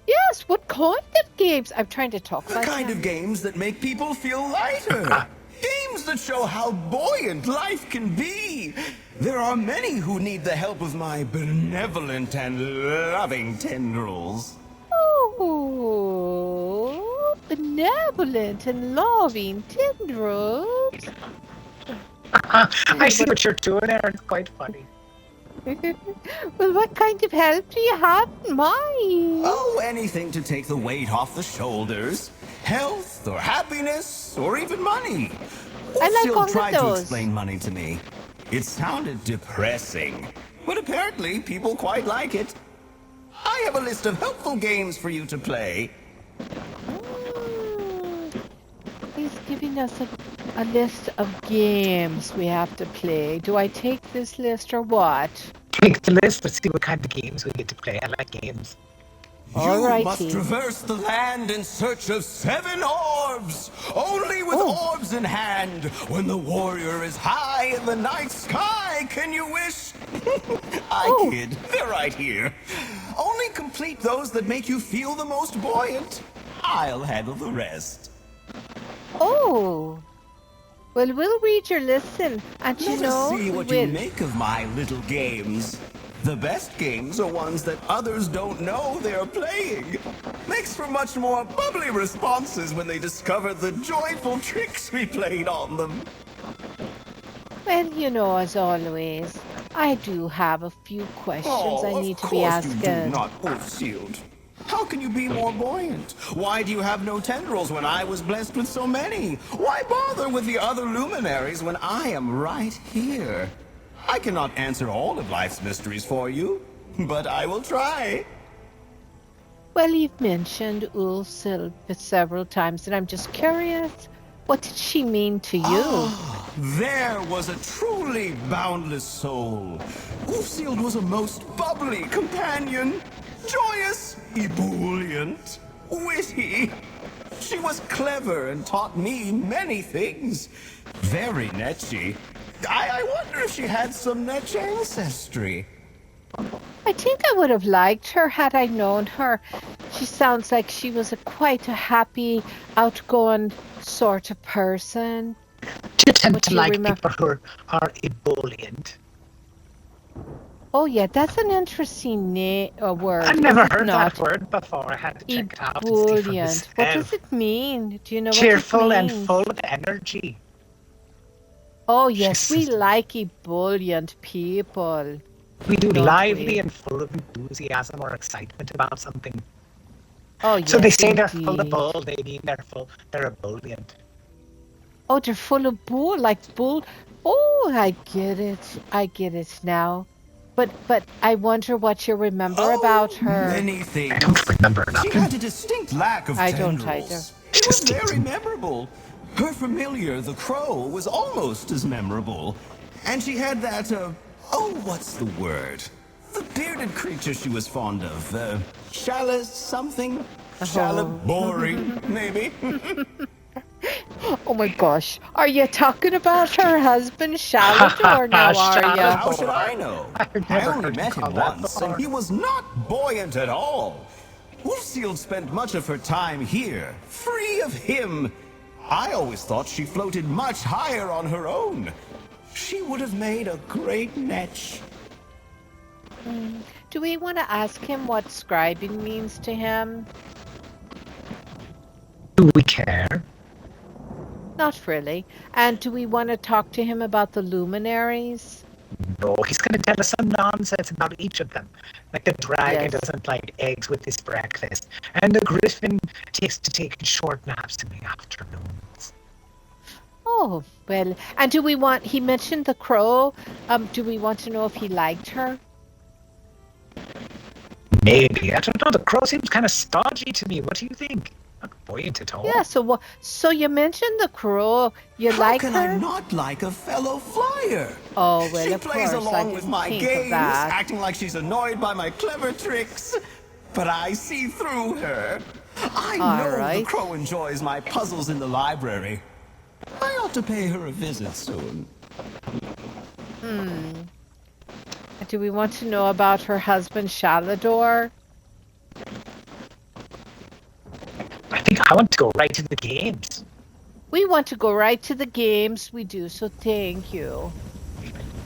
Yes, what kind of games? I'm trying to talk The like kind that. of games that make people feel lighter. Games that show how buoyant life can be. There are many who need the help of my benevolent and loving tendrils. Oh, benevolent and loving tendrils. I see what you're doing there. It's quite funny. Well, what kind of help do you have in mind? Oh, anything to take the weight off the shoulders. Health or happiness or even money. I like Still all of tried to those. explain money to me. It sounded depressing, but apparently people quite like it. I have a list of helpful games for you to play. He's giving us a list of games we have to play. Do I take this list or what? Take the list. Let's see what kind of games we get to play. I like games. You must Alrighty. traverse the land in search of 7 orbs! Only with orbs in hand, when the warrior is high in the night sky, can you wish? I kid, they're right here. Only complete those that make you feel the most buoyant. I'll handle the rest. Oh. Well, we'll read your list and you Let know, us see what we'll... you make of my little games. The best games are ones that others don't know they're playing. Makes for much more bubbly responses when they discover the joyful tricks we played on them. Well, you know, as always, I do have a few questions I need to be Of course you do asking. not, Wolf-Sealed. How can you be more buoyant? Why do you have no tendrils when I was blessed with so many? Why bother with the other luminaries when I am right here? I cannot answer all of life's mysteries for you, but I will try. Well, you've mentioned Ulsil several times, and I'm just curious, what did she mean to you? There was a truly boundless soul. Wolf-Sealed was a most bubbly companion. Joyous, ebullient, witty. She was clever and taught me many things. Very netchy. I wonder if she had some Netch ancestry. I think I would have liked her had I known her. She sounds like she was quite a happy, outgoing sort of person. Do you tend What to do you like remember? people who are ebullient? Oh yeah, that's an interesting word. I've never is it heard not? that word before. I had to check it out and see for Ebullient. What does myself. it mean? Do you know Cheerful what it and means? full of energy. Oh yes, we She's- like ebullient people. We do Don't lively we? and full of enthusiasm or excitement about something. Oh yes, So they say they're full of indeed. bull. They mean they're ebullient. Oh, they're full of bull, like bull. Oh, I get it. I get it now. But I wonder what you remember about her. Many I things. don't remember She nothing. had a distinct lack of I don't tendrils. either. It was Distinct. very memorable. Her familiar, the crow, was almost as memorable. And she had that, what's the word? The bearded creature she was fond of. Chalice something? Boring, maybe. Oh my gosh. Are you talking about her husband, Shalador, now, are ya? How should I know? I've I never only heard you met call him that once, before. and he was not buoyant at all. Wolf-Sealed spent much of her time here, free of him. I always thought she floated much higher on her own. She would have made a great Netch. Do we want to ask him what scribing means to him? Do we care? Not really. And do we want to talk to him about the luminaries? No, he's going to tell us some nonsense about each of them. Like the dragon Yes. doesn't like eggs with his breakfast, and the griffin takes to taking short naps in the afternoons. Oh, well, and do we want, he mentioned the crow. Do we want to know if he liked her? Maybe. I don't know. The crow seems kind of stodgy to me. What do you think? Not buoyant at all. Yeah, so you mentioned the crow. You How like can her? I not like a fellow flyer? Oh, well, She of plays course, I along with didn't my think of games, that. acting like she's annoyed by my clever tricks. But I see through her. I All know right. the crow enjoys my puzzles in the library. I ought to pay her a visit soon. Do we want to know about her husband, Shalador? I think I want to go right to the games. We want to go right to the games. We do, so thank you.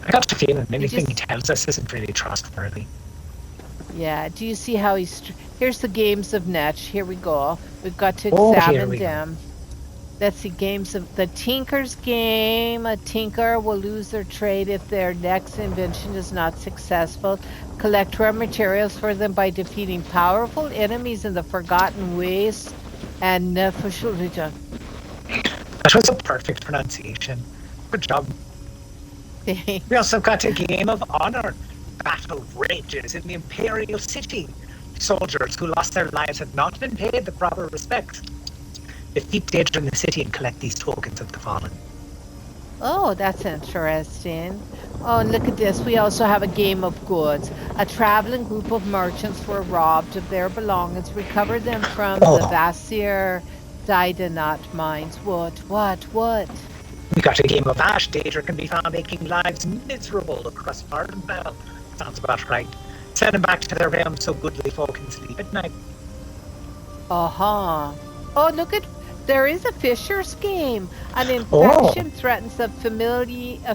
I got the feeling anything he just- tells us isn't really trustworthy. Yeah, do you see how here's the games of Netch. Here we go. We've got to Oh, here examine we go. them. That's the games of the Tinker's game. A tinker will lose their trade if their next invention is not successful. Collect rare materials for them by defeating powerful enemies in the Forgotten Waste. And That was a perfect pronunciation. Good job. thing. We also got a game of honor. Battle rages in the Imperial City. Soldiers who lost their lives have not been paid the proper respect. Defeat danger in the city and collect these tokens of the fallen. Oh, that's interesting. Oh, and look at this. We also have a game of goods. A traveling group of merchants were robbed of their belongings. Recover them from the Vasir Didanot mines. What? We got a game of Ash. Danger can be found making lives miserable across Vardenfell. Sounds about right. Send them back to their realm so goodly folk can sleep at night. Uh-huh. Oh, look at... There is a fisher's game. An infection threatens a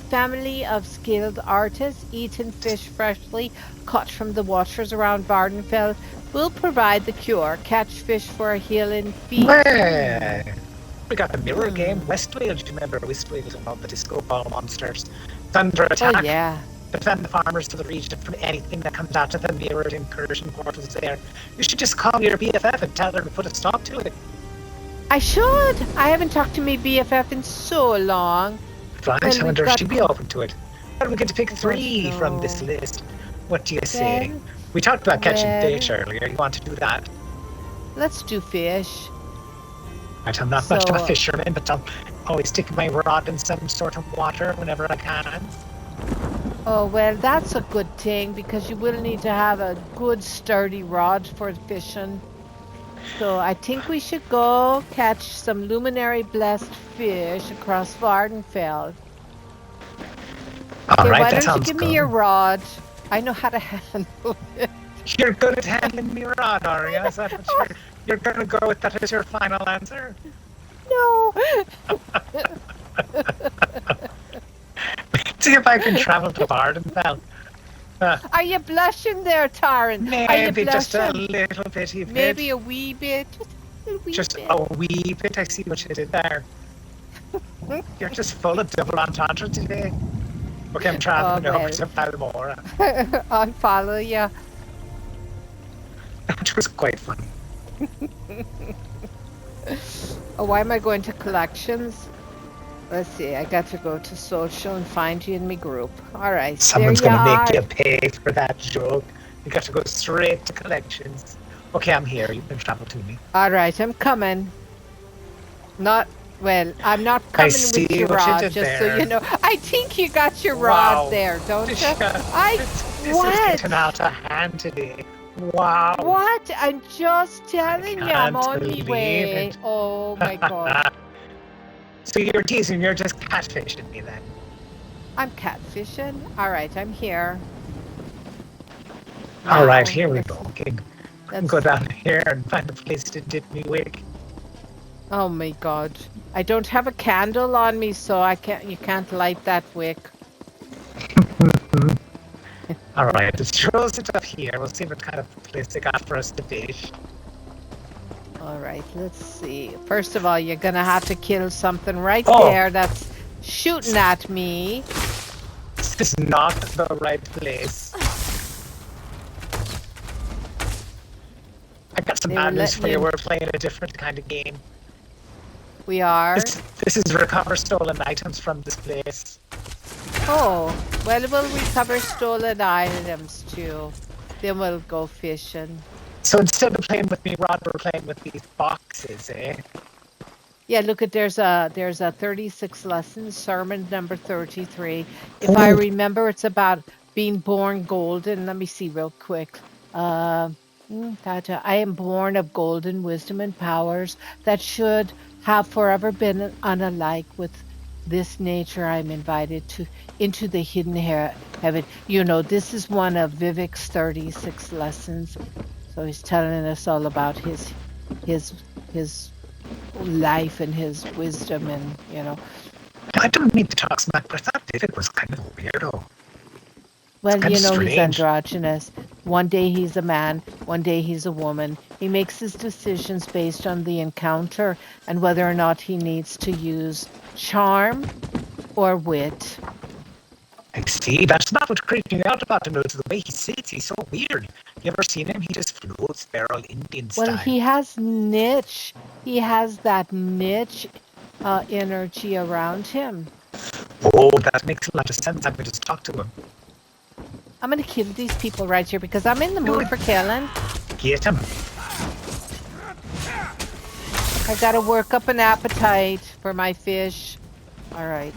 family of skilled artists. Eaten fish freshly caught from the waters around Vardenfell will provide the cure. Catch fish for a healing feat. We got the mirror game, Westwales. Do you remember Westwales and all the disco ball monsters? Thunder attack. Oh, yeah. Defend the farmers of the region from anything that comes out of the mirrored incursion portals there. You should just call your BFF and tell her to put a stop to it. I should. I haven't talked to me BFF in so long. Right, I wonder if she'd be open to it. Well, we get to pick 3 from this list. What do you say? We talked about catching fish earlier. You want to do that? Let's do fish. Right, I'm not much of a fisherman, but I'll always stick my rod in some sort of water whenever I can. Oh, well, that's a good thing, because you will need to have a good sturdy rod for fishing. So I think we should go catch some luminary blessed fish across Vardenfell. All right, why that don't sounds you give good. me your rod? I know how to handle it. You're good at handling me rod, are you? Is that what you're going to go with that as your final answer? No. See if I can travel to Vardenfell. Are you blushing there, Taryn? Maybe just a little bitty bit. Maybe a wee bit. Just a wee bit. I see what you did there. You're just full of double entendre today. Okay, I'm traveling over to Palmora. I'll follow you. That was quite fun. Oh, why am I going to collections? Let's see, I got to go to social and find you in my group. All right, Someone's going to make you pay for that joke. You got to go straight to collections. Okay, I'm here. You can travel to me. All right, I'm coming. I'm not coming with your rod, just there. So you know. I think you got your rod there, don't you? This is getting out of hand today. Wow. What? I'm just telling you, I'm on my way. Oh my god. So you're teasing, you're just catfishing me then? I'm catfishing? Alright, I'm here. Alright, here we go. Okay. Go down here and find a place to dip me wick. Oh my god. I don't have a candle on me, so you can't light that wick. Alright, let's throws it up here. We'll see what kind of place they got for us to fish. Alright, let's see. First of all, you're gonna have to kill something right there that's shooting at me. This is not the right place. I got some bad news for you. We're playing a different kind of game. We are? This is recover stolen items from this place. Oh, well, we'll recover stolen items too. Then we'll go fishing. So instead of playing with me, Rod, we're playing with these boxes, eh? Yeah, look at there's a 36 lessons, sermon number 33. If I remember, it's about being born golden. Let me see real quick. I am born of golden wisdom and powers that should have forever been unalike. With this nature, I'm invited into the hidden heaven. You know, this is one of Vivek's 36 lessons. So he's telling us all about his life and his wisdom, and you know. I don't mean to talk smack, but I thought Vivek was kind of a weirdo. Well, you know, strange. He's androgynous. One day he's a man, one day he's a woman. He makes his decisions based on the encounter and whether or not he needs to use charm or wit. I see. That's not what's creeping me out about him. It's the way he sits. He's so weird. You ever seen him? He just floats feral Indian style. Well, he has Netch. He has that Netch energy around him. Oh, that makes a lot of sense. I'm going to just talk to him. I'm gonna kill these people right here because I'm in the mood for killing. Get him. I gotta work up an appetite for my fish. All right.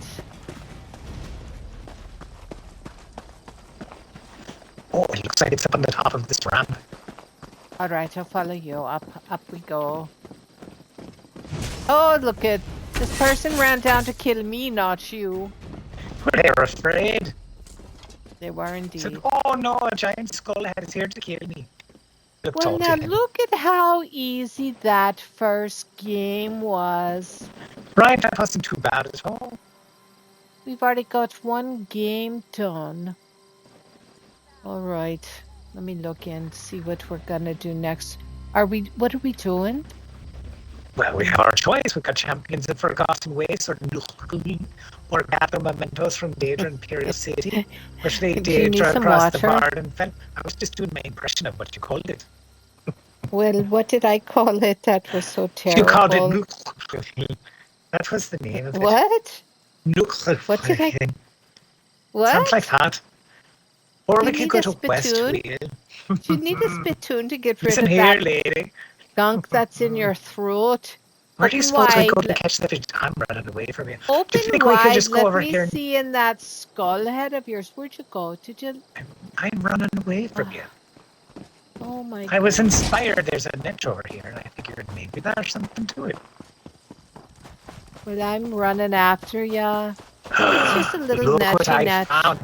Oh, it looks like it's up on the top of this ramp. All right, I'll follow you. Up we go. Oh, look at this person ran down to kill me, not you. Were they afraid? They were indeed. Said, oh no, a giant skullhead is here to kill me. Looked Well, all now to him. look at how easy that first game was. Right, that wasn't too bad at all. We've already got one game done. All right, let me look in, see what we're gonna do next. What are we doing? Well, we have our choice. We've got champions in Forgotten Waste or gather mementos from Daedra Imperial City. Or should they Do you need Daedra some across the water? Bard and Fen? I was just doing my impression of what you called it. Well, what did I call it? That was so terrible. You called it Nuke. That was the name of it. What? Nuke. What did I? Something What? like that. Or You we could need go a to spittoon? Westfield. Do you need a spittoon to get rid Listen of here, that lady. gunk that's in your throat? Where do you Open suppose we wide. go to catch the fish? I'm running away from you. Open Do you think we wide. could just go Let over me here? see in that skull head of yours. Where'd you go? Did you? I'm running away from you. Oh my God. I was inspired. There's a Netch over here, and I figured maybe there's something to it. Well, I'm running after ya. It's just a little Look what I netch. found.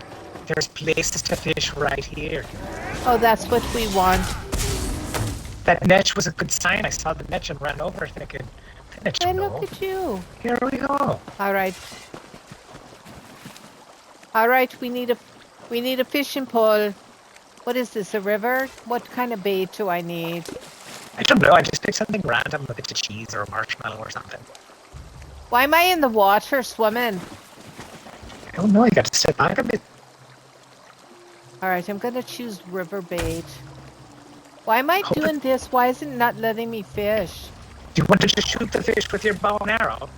There's places to fish right here. Oh, that's what we want. That Netch was a good sign. I saw the Netch and ran over thinking, the Netch Hey, will look know. at you. Here we go. All right. All right, we need a fishing pole. What is this, a river? What kind of bait do I need? I don't know. I just picked something random, like a cheese or a marshmallow or something. Why am I in the water swimming? I don't know. I got to step back a bit. All right, I'm going to choose river bait. Why am I Hold doing this? Why is it not letting me fish? Do you want to just shoot the fish with your bow and arrow?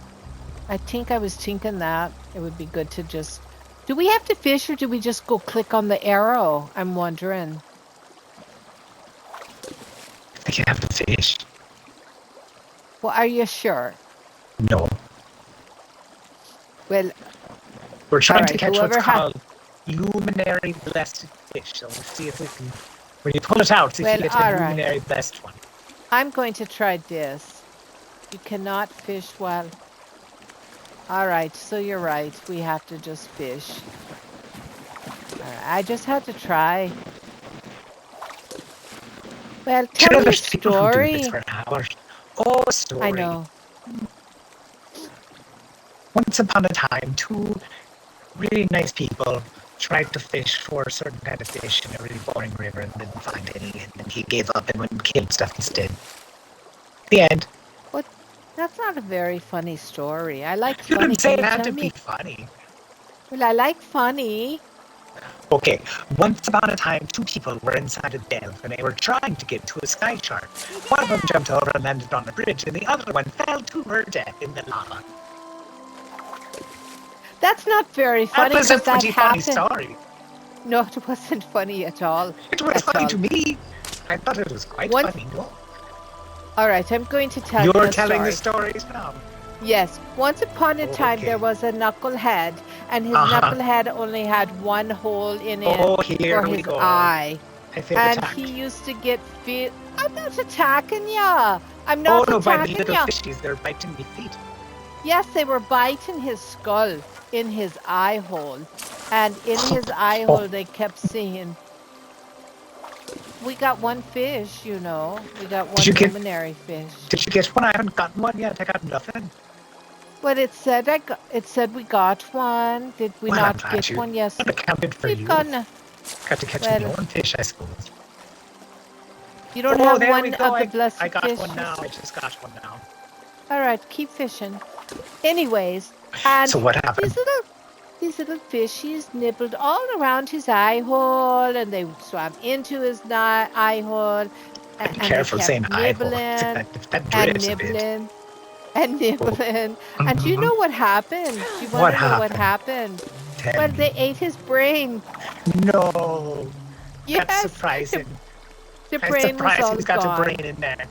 I think I was thinking that it would be good to just... Do we have to fish or do we just go click on the arrow? I'm wondering. I think you have to fish. Well, are you sure? No. Well, We're trying to Alright, catch what's whoever called luminary blessed fish. So let's see if we can... When you pull it out, see if Well, you get the alright. luminary blessed one. I'm going to try this. You cannot fish while... All right, so you're right. We have to just fish. All right, I just had to try. Well, tell me a There's people who do story. this for hours. Oh, a story. I know. Once upon a time, two really nice people tried to fish for a certain kind of fish in a really boring river and didn't find any, and then he gave up and went and killed stuff instead. The end. What? That's not a very funny story. I like You funny. didn't say Can it you had tell to me? be funny. Well, I like funny. Okay, once upon a time, two people were inside a delve and they were trying to get to a sky shark. One of them jumped over and landed on a bridge, and the other one fell to her death in the lava. That's not very funny That was a because that pretty funny happened. story. No, it wasn't funny at all. It was At funny all. to me. I thought it was quite One- funny. No? All right, I'm going to tell you You're a telling story. the stories now. Yes, once upon a time Okay. there was a knucklehead, and his Uh-huh. knucklehead only had one hole in it Oh, here for we his go. eye. I feel And attacked. he used to get fit. I'm not attacking ya. I'm Oh not no, by the attacking little ya. fishies, they're biting me feet. Yes, they were biting his skull in his eye hole. And in his eye hole they kept saying, we got one fish, you know. We got one you get- luminary fish. Did you get one? I haven't gotten one yet. I got nothing. But it said it said we got one. Did we Well, I'm not glad get you- one? Yes. Not accounted for We've you. gotten a, Got to catch well- my own fish, I suppose. you don't Oh, have there one we of go. the blessed I got fishes. one now. I just got one now. All right, keep fishing. Anyways, and So what happened? these little fishies nibbled all around his eye hole, and they swam into his eye hole. Be And careful they kept saying eye hole. nibbling That and drifts a bit. nibbling. and nibbling. And do you know what happened? Do you want What to know what happened? happened? Tell Well, me. they ate his brain. No. Yes, That's surprising. the I'm brain was surprised all he's got a gone. brain in there.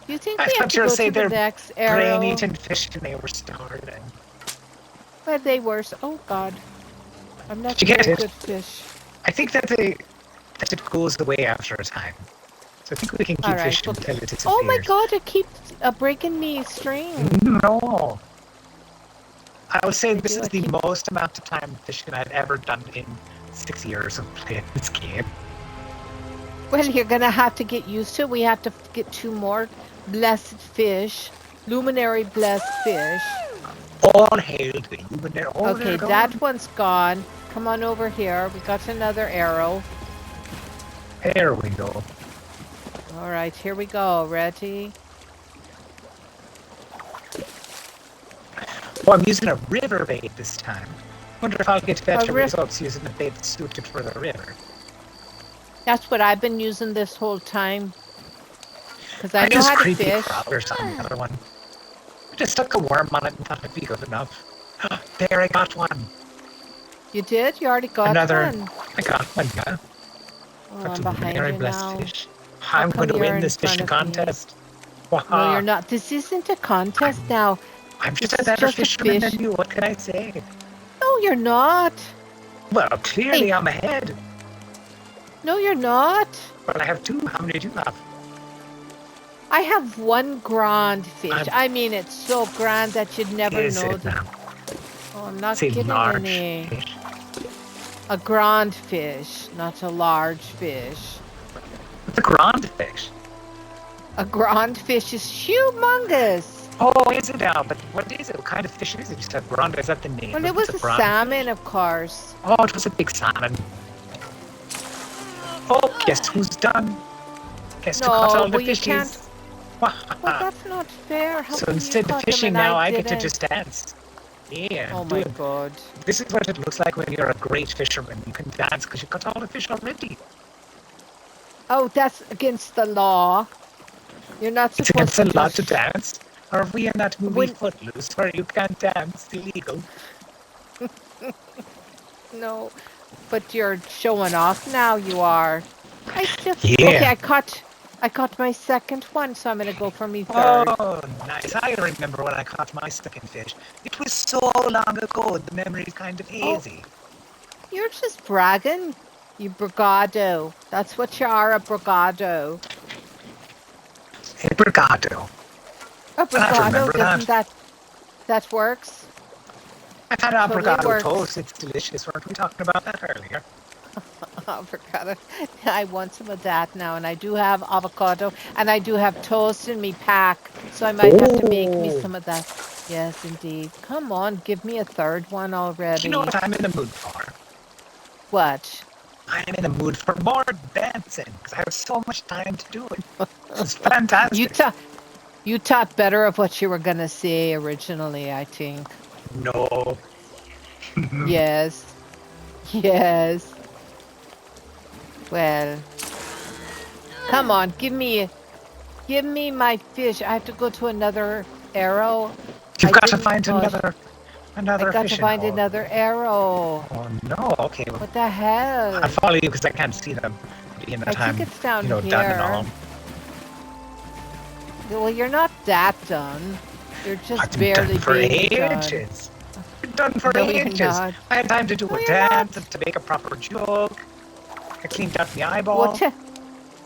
Do you think I we have thought to you were go saying to the they're next arrow? brain-eating fish and they were starving. Well, they were. Oh God, I'm not Did you a get very it? good fish. I think that it goes away after a time. So I think we can All keep right. fishing until it disappears. Oh my God, it keeps breaking me string. No. I would say I this do, is I the keep- most amount of time fishing I've ever done in 6 years of playing this game. Well, you're gonna have to get used to it. We have to get 2 more blessed fish, luminary blessed fish. All hail to the luminary. Oh, Okay, that one's gone. Come on over here. We got another arrow. There we go. All right, here we go. Ready? Oh, I'm using a river bait this time. Wonder if I'll get better river- results using the bait suited for the river. That's what I've been using this whole time. Because I know just how to creepy fish. crawlers on the other one. I just stuck a worm on it and thought it'd be good enough. There, I got one. You did? You already got Another. one? I got one, yeah. Oh, Got I'm the behind luminary you blessed now. fish. I'm come going to here win in this fishing front of me. contest. No, Waha. you're not. This isn't a contest now. I'm just This a is better just a fisherman fish. than you. What can I say? No, you're not. Well, clearly Hey. I'm ahead. No, you're not. Well, I have 2. How many do you have? I have 1 grand fish. I'm- I mean, it's so grand that you'd never Is know it that. now? Oh, I'm not Say getting large any. fish. A grand fish, not a large fish. It's a grand fish. A grand fish is humongous. Oh, is it now? But what is it? What kind of fish is it? You said grand. Is that the name? Well, of it was It's a grand salmon, fish. of course. Oh, it was a big salmon. Oh, guess who's done? Guess who caught No, all the well, you fishes? can't. Well, that's not fair. How So come you instead of caught them fishing and now, I get to didn't? just dance. Yeah, Oh do my it. God. This is what it looks like when you're a great fisherman. You can dance because you caught all the fish already. Oh, that's against the law. You're not It's supposed against the law to to dance. Are we in that movie When- Footloose where you can't dance? It's illegal. No, but you're showing off now. You are. I still. Yeah. Okay, I caught my second one, so I'm gonna go for me third. Oh, nice. I remember when I caught my second fish. It was so long ago. The memory's kind of hazy. You're just bragging. You brigado. That's what you are, a brigado. Hey, Brigado. A brigado, remember doesn't that works? I've had a Totally Brigado works. toast. It's delicious. Weren't we talking about that earlier? Avocado. I want some of that now, and I do have avocado, and I do have toast in me pack, so I might have to make me Oh. some of that. Yes, indeed. Come on, give me a third one already. Do you know what I'm in the mood for? What? I'm in the mood for more dancing because I have so much time to do it. It's fantastic. You thought better of what you were gonna say originally, I think. No. Yes. Yes. Well. Come on, give me my fish. I have to go to another arrow. You've I got to didn't find touch- another I got to fishing find hole. another arrow. Oh no, okay. Well, What the hell? I follow you because I can't see them. Being that I think I'm, it's down done and all. here. Well, you're not that done. You're just I've been barely done for being done. ages. Been done for No, you're ages. not. I had time to do No, a you're dance, not. to make a proper joke. I cleaned out the eyeball. What?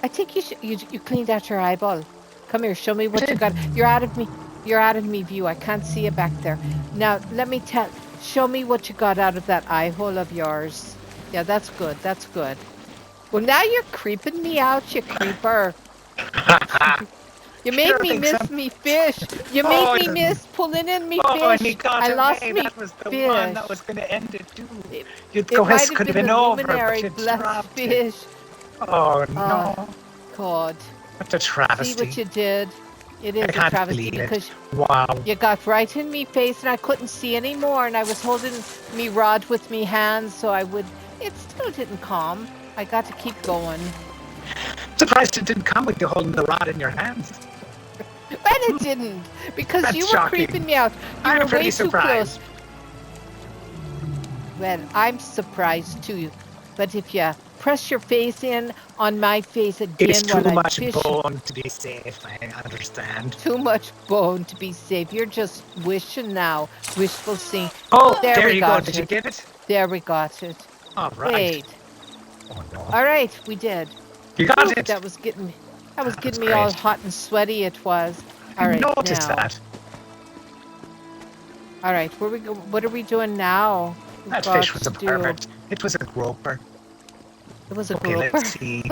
I think you cleaned out your eyeball. Come here, show me what you got. You're out of me. You're out of me view. I can't see you back there. Now show me what you got out of that eye hole of yours. Yeah, that's good. That's good. Well, now you're creeping me out, you creeper. You made Sure me think miss so. me fish. You Oh, made me miss pulling in me Oh, and fish. he got I away. lost me That was the fish. one that was going to end it too. It- Your It might quest have could have been been the over, but luminary you blessed dropped it. fish. Oh no! God. What a travesty! See what you did? It is I a can't travesty believe because it. Wow. you got right in me face and I couldn't see anymore, and I was holding me rod with me hands so I would. It still didn't come. I got to keep going. Surprised it didn't come with you holding the rod in your hands. Well, it didn't, because That's you were shocking. creeping me out. You I'm were pretty way too surprised. close. Well, I'm surprised too. But if you press your face in on my face It's again too while I'm much fishing, bone to be safe. I understand. too much bone to be safe. You're just wishing now, wishful thinking. Oh, There there we you go. got Did you it. get it? There we got it. All right. Wait. Oh no. All right, we did. You got Whew, it. that was getting me. That was That getting was me all great. hot and sweaty. It was. I All right, noticed now. that. All right, where we go? What are we doing now? We've That got fish was a to do- pervert. It was a groper. It was a Okay, groper. let's see.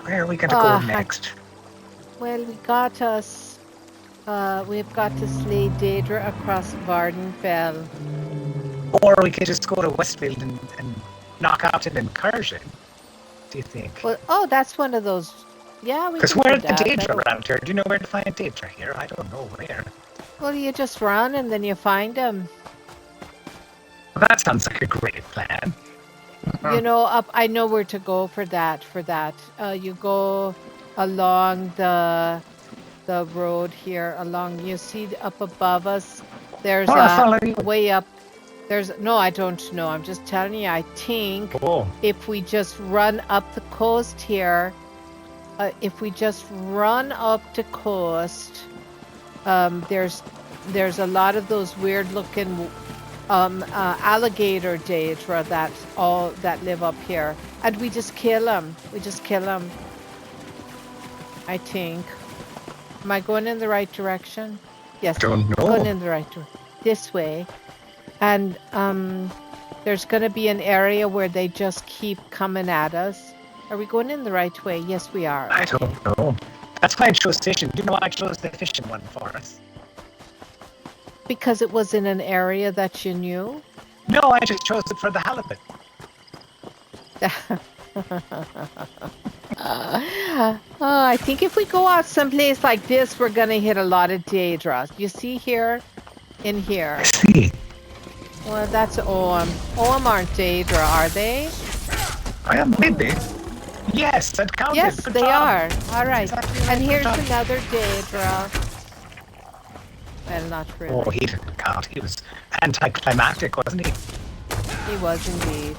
Where are we going to Ah, go next? Well, we got us. We've got to slay Daedra across Vardenfell. Or we could just go to Westfield and knock out an incursion. Do you think? Well, oh, that's one of those. Yeah, we Because can do where's the that. Daedra That'll- around here? Do you know where to find Daedra here? I don't know where. Well, you just run and then you find them. Well, that sounds like a great plan. You know, up. I know where to go for that. You go along the road here. Along, you see up above us. There's Oh, I follow you. way up. There's no. I don't know. I'm just telling you. I think Oh, if we just run up the coast here, if we just run up the coast, there's a lot of those weird looking alligator Daedra that live up here, and we just kill them. I think. Am I going in the right direction? Yes. don't know. Going in the right direction. This way. And there's going to be an area where they just keep coming at us. Are we going in the right way? Yes, we are. I don't know. That's why I chose fishing. Do you know why I chose the fishing one for us? Because it was in an area that you knew? No, I just chose it for the halibut. I think if we go out someplace like this, we're going to hit a lot of Daedra. You see here? In here. I see. Well, that's Oam. Oam aren't Daedra, are they? I am maybe. Yes, that counted. Yes, Good they job. are. All right. Exactly And right. Good here's job. another Daedra. Well, not really. Oh, he didn't count. He was anticlimactic, wasn't he? He was indeed.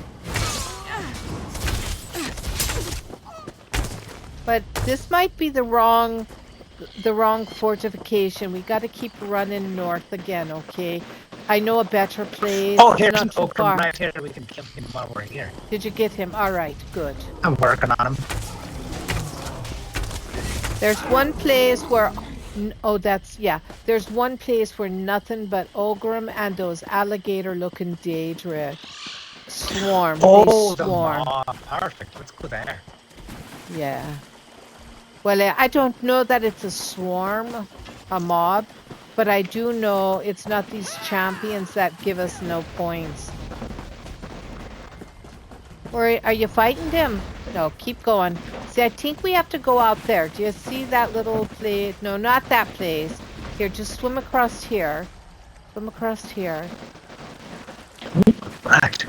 But this might be the wrong fortification. We got to keep running north again, okay? I know a better place. Oh, It's here's not an too okra far. right here. We can kill him while we're here. Did you get him? All right, good. I'm working on him. There's one place where, there's one place where nothing but Ogrim and those alligator-looking Daedra swarm. Oh, They the swarm. mob. Perfect. Let's go there. Yeah. Well, I don't know that it's a swarm, a mob, but I do know it's not these champions that give us no points. Or are you fighting them? No, keep going. See, I think we have to go out there. Do you see that little place? No, not that place. Here, just swim across here. Swim across here. Right.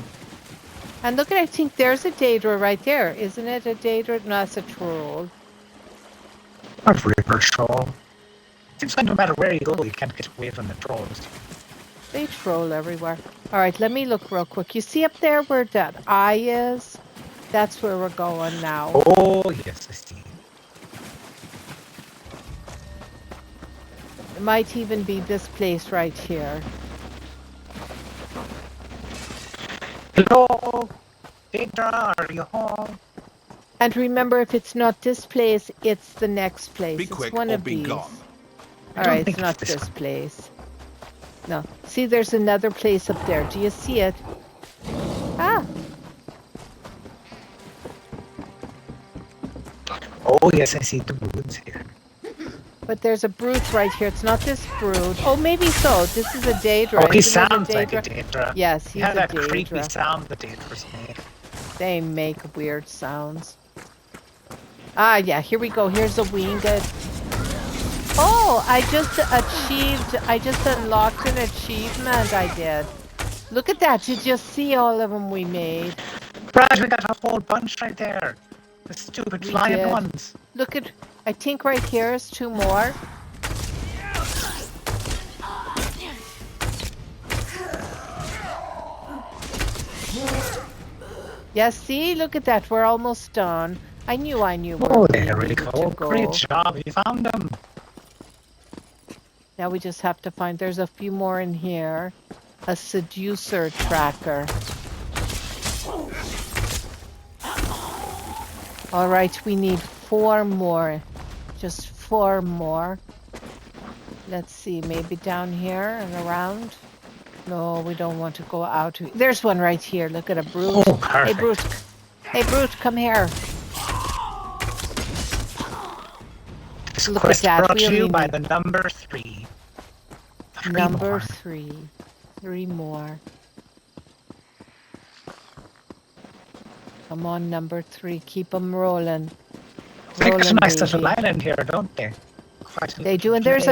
And look at, I think there's a Daedra right there. Isn't it a Daedra? No, it's a troll. A river troll. Seems like no matter where you go, you can't get away from the trolls. They troll everywhere. All right, let me look real quick. You see up there where that eye is? That's where we're going now. Oh, yes, I see. It might even be this place right here. Hello? Daedra, are you home? And remember, if it's not this place, it's the next place. Be It's quick one or of be these. gone. All don't right, think it's not it's this this one. place. No. See, there's another place up there. Do you see it? Ah, Oh, yes, I see the woods here. but there's a brood right here. It's not this brood. Oh, maybe so. This is a Daedra. Oh, he Isn't it sounds like a Daedra? Daedra. Yes, He he's had a that creepy Daedra. sound the Daedras make. They make weird sounds. Ah, yeah, here we go. Here's a winged. Oh, I just unlocked an achievement I did. Look at that. Did you see all of them we made? Brad, we got a whole bunch right there. The stupid We flying did. ones. Look at, I think right here is 2 more. Yeah, see? Look at that. We're almost done. I knew we're Oh, really there we needed go. to Great go. job. You found them. Now we just have to find... There's a few more in here. A seducer tracker. All right, we need 4 more. Just 4 more. Let's see, maybe down here and around. No, we don't want to go out. There's one right here. Look at a brute. Oh, perfect. Hey, brute. Hey, brute, come here. This Look at quest that. brought We to you only by need the number 3. number more. 3. 3 more. Come on, number 3. Keep them rolling. They got a Rolling, nice little baby. island here, don't they? Quite a They do, and little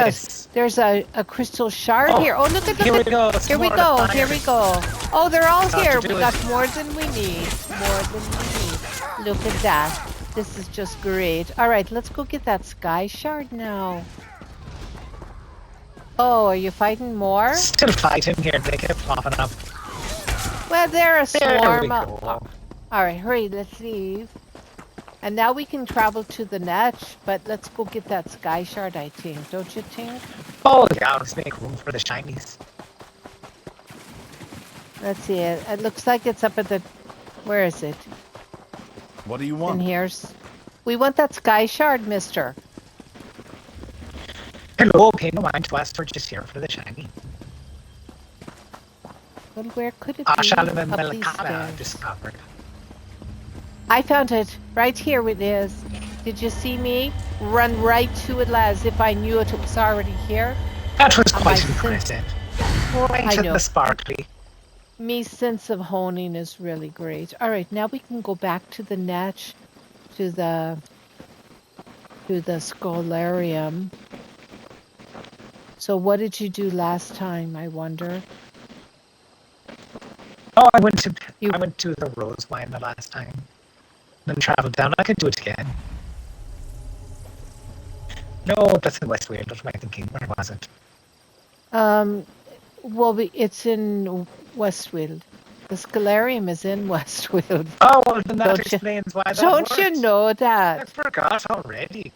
there's a crystal shard Oh, here. Oh, look at here we go. Some Here we more go. fires. Here we go. Oh, they're all That's all here. to We do got is- more than we need. More than we need. Look at that. This is just great. All right, let's go get that sky shard now. Oh, are you fighting more? Still fighting here. They kept popping up. Well, they're a There swarm. we go. All right, hurry. Let's leave. And now we can travel to the Netch, but let's go get that sky shard, I think. Don't you think? Oh, yeah. Let's make room for the shinies. Let's see. It looks like it's up at the... Where is it? What do you In want? here's... We want that sky shard, mister. Hello, pay no mind to us. We're just here for the shiny. Well, where could it be? Ashalem and Up these Melikana stairs. discovered. I found it. Right here it is. Did you see me? Run right to it as if I knew it was already here. That was Oh, quite my impressive. I Right at know. the sparkly. Me sense of honing is really great. All right, now we can go back to the Netch, to the Scholarium. So what did you do last time, I wonder? Oh, I went to You- the Rose Wine the last time. Then traveled down. I could do it again. No, that's in Westfield. What am I thinking? Where was it? Well, it's in Westfield. The Scholarium is in Westfield. Oh, well, then that Don't you- explains why that Don't you worked. know I that? forgot already.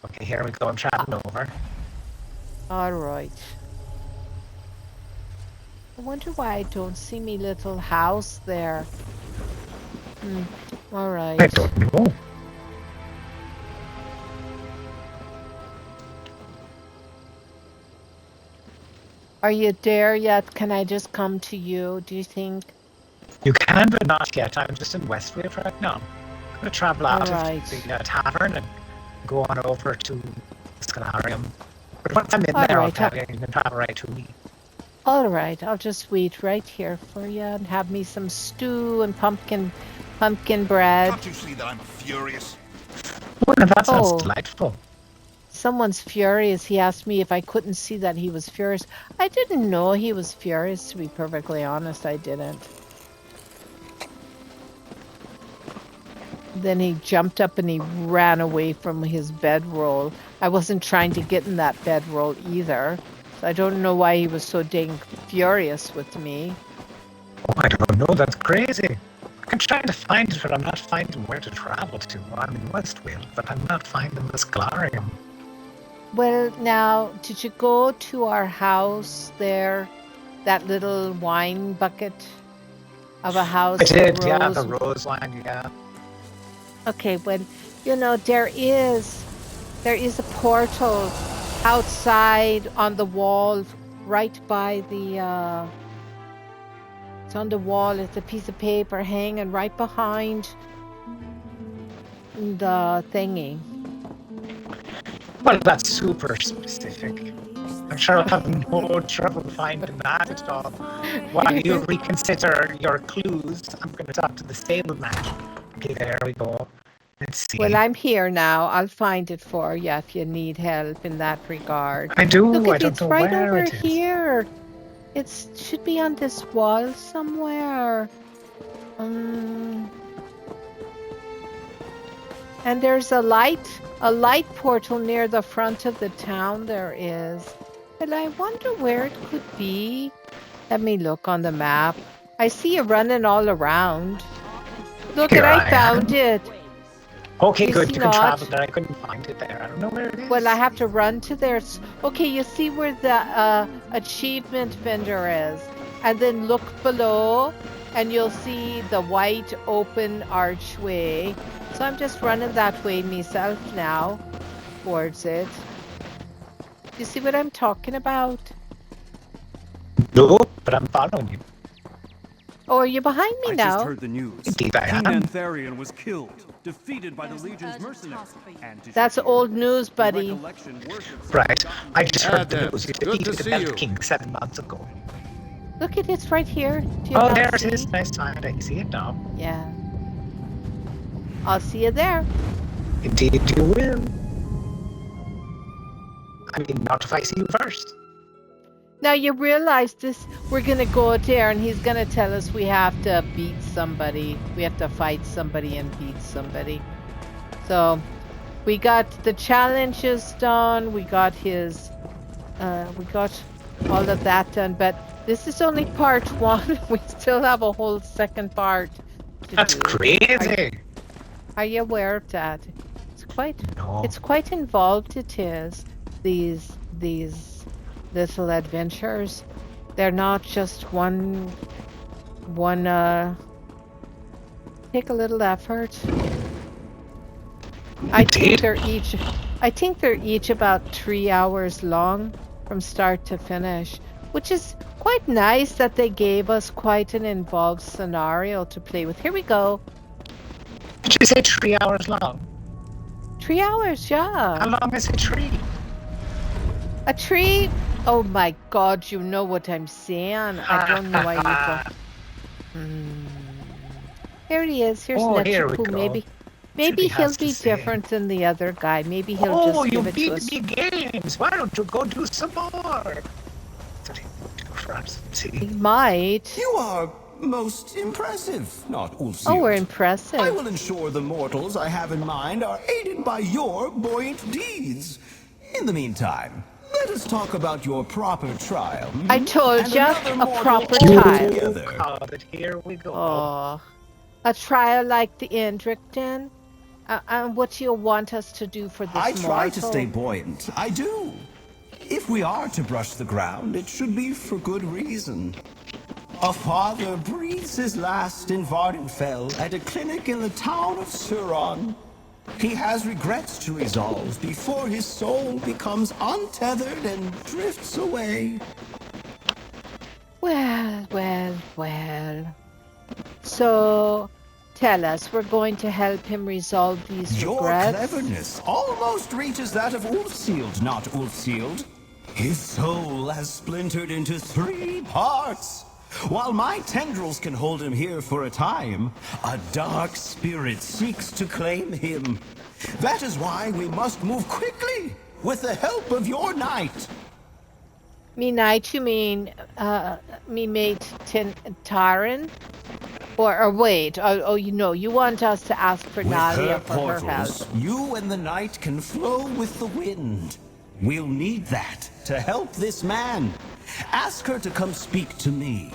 Okay, here we go. I'm traveling over. All right. I wonder why I don't see me little house there. All right. I don't know. Are you there yet? Can I just come to you, do you think? You can, but not yet. I'm just in Westfield right now. I'm going to travel out Alright. of the tavern and go on over to the Scholarium. But once I'm in All there, I'll right, tell you. You can travel right to me. All right, I'll just wait right here for you and have me some stew and pumpkin bread. Can't you see that I'm furious? Oh, now that sounds Oh. delightful. Someone's furious. He asked me if I couldn't see that he was furious. I didn't know he was furious, to be perfectly honest. I didn't. Then he jumped up and he ran away from his bedroll. I wasn't trying to get in that bedroll either. So I don't know why he was so dang furious with me. Oh, I don't know. That's crazy. I'm trying to find it, but I'm not finding where to travel to. I'm in Westfield, but I'm not finding the Scholarium. Well, now, did you go to our house there? That little wine bucket of a house? I did, the yeah, Rose- the Rose Wine, yeah. Okay, well, you know, there is a portal outside on the wall, right by the, it's on the wall, it's a piece of paper hanging right behind the thingy. Well, that's super specific. I'm sure I'll have no trouble finding that at all. While you reconsider your clues, I'm going to talk to the stableman. Okay, there we go. Let's see. Well, I'm here now. I'll find it for you if you need help in that regard. I do. Look, I don't it's know right where over it is. here. It should be on this wall somewhere. And there's a light portal near the front of the town there is. But I wonder where it could be. Let me look on the map. I see you running all around. Look, Here I I found am. it. Okay, You good. see You can not? travel there. I couldn't find it there. I don't know where it is. Well, I have to run to there. Okay, you see where the achievement vendor is. And then look below and you'll see the white open archway. So I'm just running that way myself now towards it. You see what I'm talking about? No, but I'm following you. Oh, are you behind me I now? just heard the news. Indeed I King am. Antharion was killed, defeated by the Legion's mercenaries. And to That's secure old it, news, the buddy. recollection worships Right. I just heard the Adepts, news. You good to defeated the see Elf you. King 7 months ago. Look at it's right here. Do you Oh, not there it see? is. Nice side. I see it now. Yeah. I'll see you there. Indeed you will. I mean, not if I see you first. Now you realize this, we're gonna go there and he's gonna tell us we have to beat somebody. We have to fight somebody and beat somebody. So we got the challenges done, we got his we got all of that done, but this is only part 1. We still have a whole second part to That's do. crazy. Are you aware of that? No. It's quite involved, it is. These little adventures. They're not just one take a little effort. I think they're each about 3 hours long from start to finish, which is quite nice that they gave us quite an involved scenario to play with. Here we go. Did you say 3 hours long? 3 hours, yeah. How long is a tree? A tree? Oh my god, you know what I'm saying. I don't know why you don't. Here he is. Here's Oh, Netch. here we go. Maybe he he'll has to be say. different than the other guy. Maybe he'll Oh, just you give it to us. beat me games. Why don't you go do some more? He might. You are most impressive, not Ulfsild. Oh, we're impressive. I will ensure the mortals I have in mind are aided by your buoyant deeds. In the meantime, let us talk about your proper trial. I told And ya, another a mortal proper all trial. together. But here we go. Oh, a trial like the Indricton? And what do you want us to do for this I try to mortal? stay buoyant. I do. If we are to brush the ground, it should be for good reason. A father breathes his last in Vardenfell at a clinic in the town of Suron. He has regrets to resolve before his soul becomes untethered and drifts away. Well. So, tell us, we're going to help him resolve these Your regrets? cleverness almost reaches that of Ulfsild, not Ulfsield. His soul has splintered into 3 parts. While my tendrils can hold him here for a time, a dark spirit seeks to claim him. That is why we must move quickly, with the help of your knight. Me knight, you mean, me mate Taran? Or wait, you want us to ask for With Nadia her for her help. portals, you and the knight can flow with the wind. We'll need that to help this man. Ask her to come speak to me.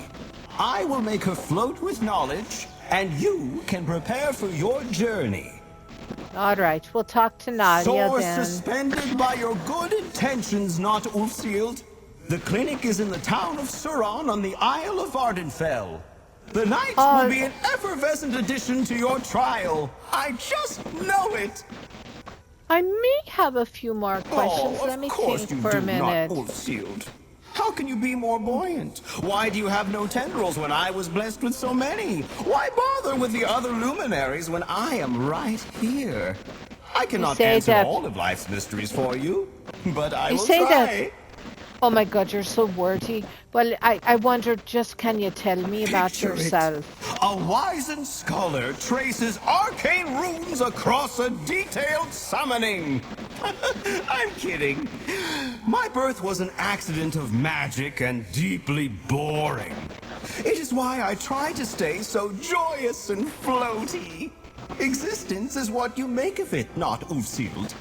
I will make her float with knowledge, and you can prepare for your journey. All right, we'll talk to Nadia Sore then. suspended by your good intentions, not Ulfsield. The clinic is in the town of Suron on the Isle of Vardenfell. The knight will be an effervescent addition to your trial. I just know it. I may have a few more questions. Oh, Let me of course think you for do a minute. not, Ulfsield. How can you be more buoyant? Why do you have no tendrils when I was blessed with so many? Why bother with the other luminaries when I am right here? I cannot answer all of life's mysteries for you, but I will try. Oh my god, you're so wordy. Well, I wonder, just can you tell me about Picture it. yourself? A wizened scholar traces arcane runes across a detailed summoning. I'm kidding. My birth was an accident of magic and deeply boring. It is why I try to stay so joyous and floaty. Existence is what you make of it, not Ulfsild.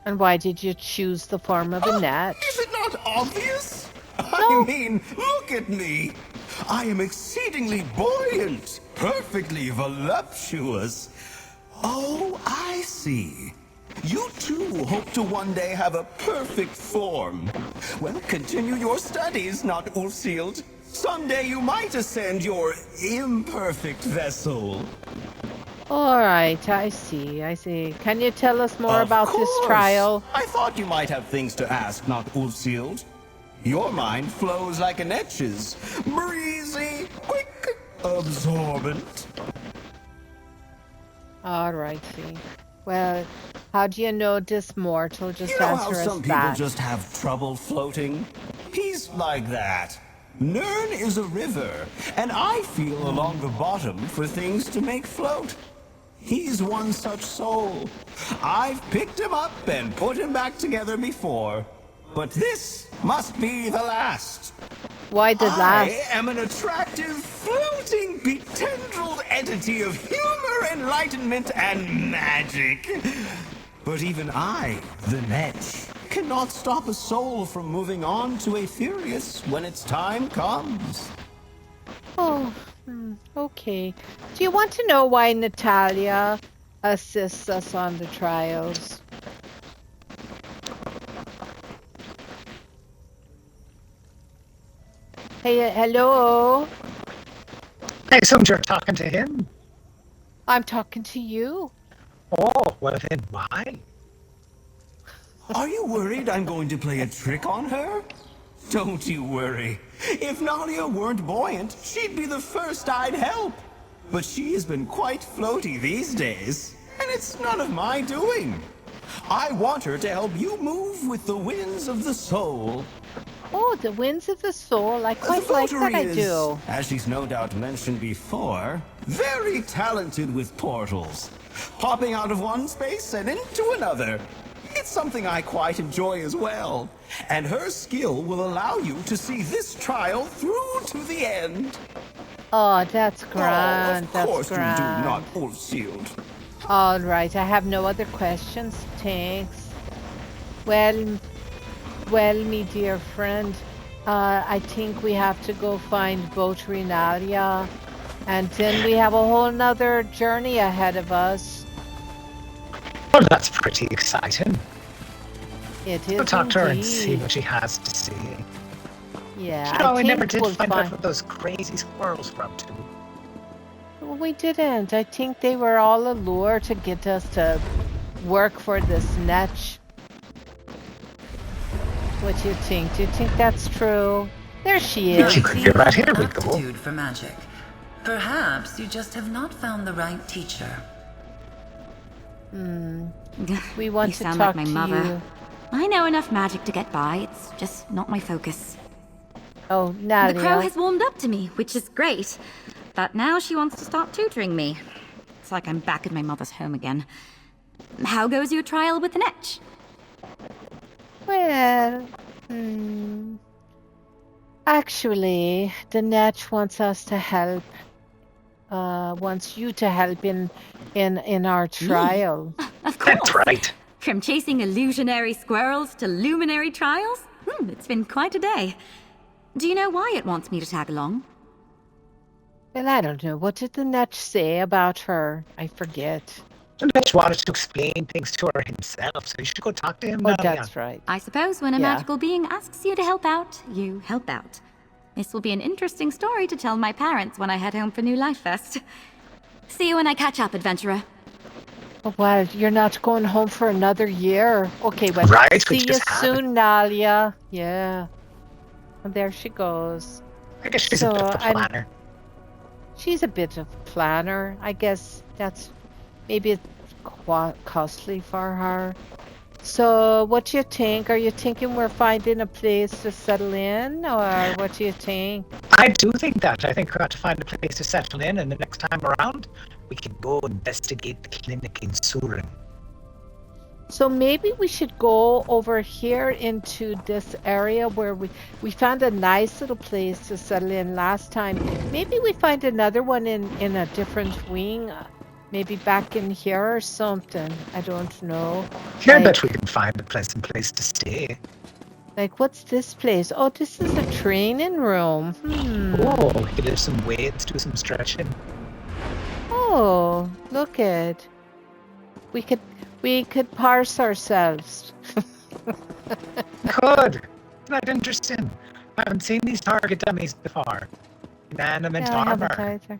And why did you choose the form of a Netch? Is it not obvious? No. I mean, look at me. I am exceedingly buoyant, perfectly voluptuous. Oh, I see. You too hope to one day have a perfect form. Well, continue your studies, not Ulfsild. Someday you might ascend your imperfect vessel. All right, I see. Can you tell us more Of about this course. trial? I thought you might have things to ask, not Ulfsild. Your mind flows like a Netch's. Breezy, quick, absorbent. All righty. Well, how do you know this mortal? Just You know how answer us some people that. just have trouble floating? He's like that. Nirn is a river, and I feel along the bottom for things to make float. He's one such soul. I've picked him up and put him back together before. But this must be the last. Why the last? I am an attractive, floating, betendrilled entity of humor, enlightenment, and magic. But even I, the Netch, cannot stop a soul from moving on to Aetherius when its time comes. Oh, okay. Do you want to know why Natalia assists us on the trials? Hey, hello? I assumed you're talking to him. I'm talking to you. Oh, well then why? Are you worried I'm going to play a trick on her? Don't you worry. If Nalia weren't buoyant, she'd be the first I'd help. But she has been quite floaty these days, and it's none of my doing. I want her to help you move with the winds of the soul. Oh, the winds of the soul. I quite like that, I do. As she's no doubt mentioned before, very talented with portals. Popping out of one space and into another. It's something I quite enjoy as well. And her skill will allow you to see this trial through to the end. Oh, that's grand. Of course That's grand. you do, not Ulfsild. All right, I have no other questions. Thanks. Well, me dear friend, I think we have to go find Botrinalia, and then we have a whole nother journey ahead of us. Well, that's pretty exciting. It is I'll talk to her and indeed. see what she has to say. Yeah, You know, I I never think did we'll find out what those crazy squirrels were up to. Well, we didn't. I think they were all a lure to get us to work for this Netch. What do you think? Do you think that's true? There she is. You could be right here we go. Aptitude for magic. Perhaps you just have not found the right teacher. We want You to sound talk like my to mother. you. I know enough magic to get by. It's just not my focus. Oh, The Nadia. crow has warmed up to me, which is great. But now she wants to start tutoring me. It's like I'm back at my mother's home again. How goes your trial with the Netch? Well, actually, the Netch wants us to help. Wants you to help in our trial. Of course. That's right. From chasing illusionary squirrels to luminary trials? It's been quite a day. Do you know why it wants me to tag along? Well, I don't know. What did the Netch say about her? I forget. And Mitch wanted to explain things to her himself, so you should go talk to him Oh, now. that's right. I suppose when a Yeah. magical being asks you to help out, you help out. This will be an interesting story to tell my parents when I head home for New Life Fest. See you when I catch up, adventurer. Oh, well, you're not going home for another year. Okay, well, Right, see which you just soon, Nalia. Yeah. And there she goes. I guess she's So, a bit of a I'm- planner. She's a bit of a planner. I guess that's maybe it's costly for her. So, what do you think? Are you thinking we're finding a place to settle in, or what do you think? I do think that. I think we got to find a place to settle in, and the next time around, we can go investigate the clinic in Surin. So maybe we should go over here into this area where we found a nice little place to settle in last time. Maybe we find another one in a different wing. Maybe back in here or something. I don't know. Yeah, I Like, bet we can find a pleasant place to stay. like, what's this place? Oh, this is a training room. Oh, we could lift some weights, do some stretching. Oh, look it. We could parse ourselves. Could. Isn't that interesting? I haven't seen these target dummies before. Inanimate Yeah, I haven't armor. either.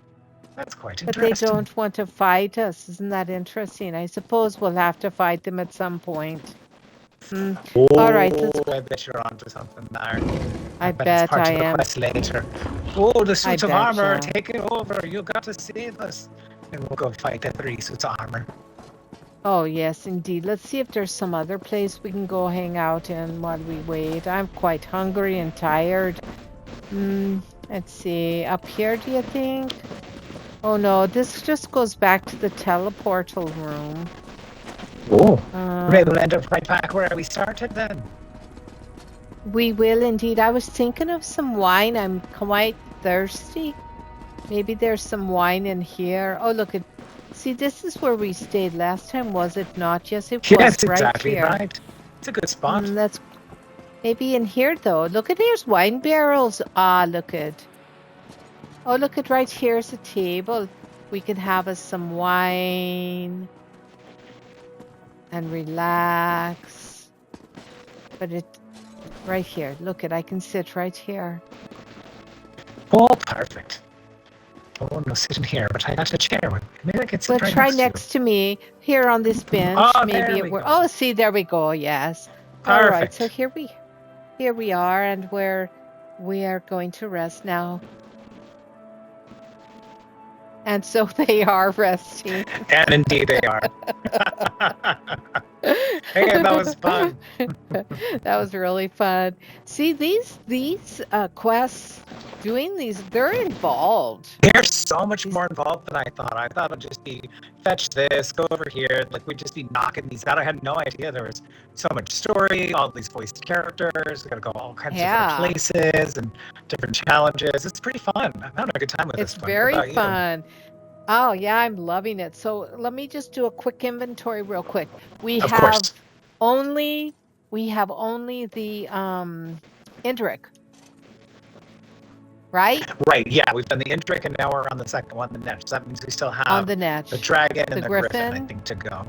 That's quite But they interesting. don't want to fight us. Isn't that interesting? I suppose we'll have to fight them at some point. Oh, All right, let's. I bet you're onto something there. I bet bet it's part I of the am. quest later. Oh, the suits of armor are betcha. taking over. You got to save us. And we'll go fight the 3 suits of armor. Oh, yes, indeed. Let's see if there's some other place we can go hang out in while we wait. I'm quite hungry and tired. Let's see. Up here, do you think? Oh, no. This just goes back to the teleportal room. Oh, maybe we'll end up right back where we started then. We will indeed. I was thinking of some wine. I'm quite thirsty. Maybe there's some wine in here. Oh, look at. See, this is where we stayed last time, was it not? Yes, it was. Yes, right exactly here. right. It's a good spot. That's maybe in here though. Look at there's wine barrels. Ah, look at. Oh, look at right here's a table. We could have us some wine and relax. But it right here. Look at I can sit right here. Oh, perfect. Oh, no, sitting here, but I got a chair. Maybe I could sit Well, right try next next to me here on this bench. Oh, Maybe there it we were. go. Oh, see, there we go. Yes. All right. Perfect. So here we are, and we are going to rest now. And so they are resting. And indeed they are. Hey, that was fun. That was really fun. See, these quests, doing these, they're involved. They're so much more involved than I thought. I thought it'd just be fetch this, go over here. Like we'd just be knocking these out. I had no idea there was so much story, all these voiced characters. We gotta go all kinds of different places and different challenges. It's pretty fun. I'm having a good time with this one. It's very fun. Oh yeah, I'm loving it. So let me just do a quick inventory real quick. We have only the Indrik. Right? Right, yeah, we've done the Indrik and now we're on the second one, the Netch. So that means we still have on the Netch, the dragon and the griffin, I think, to go.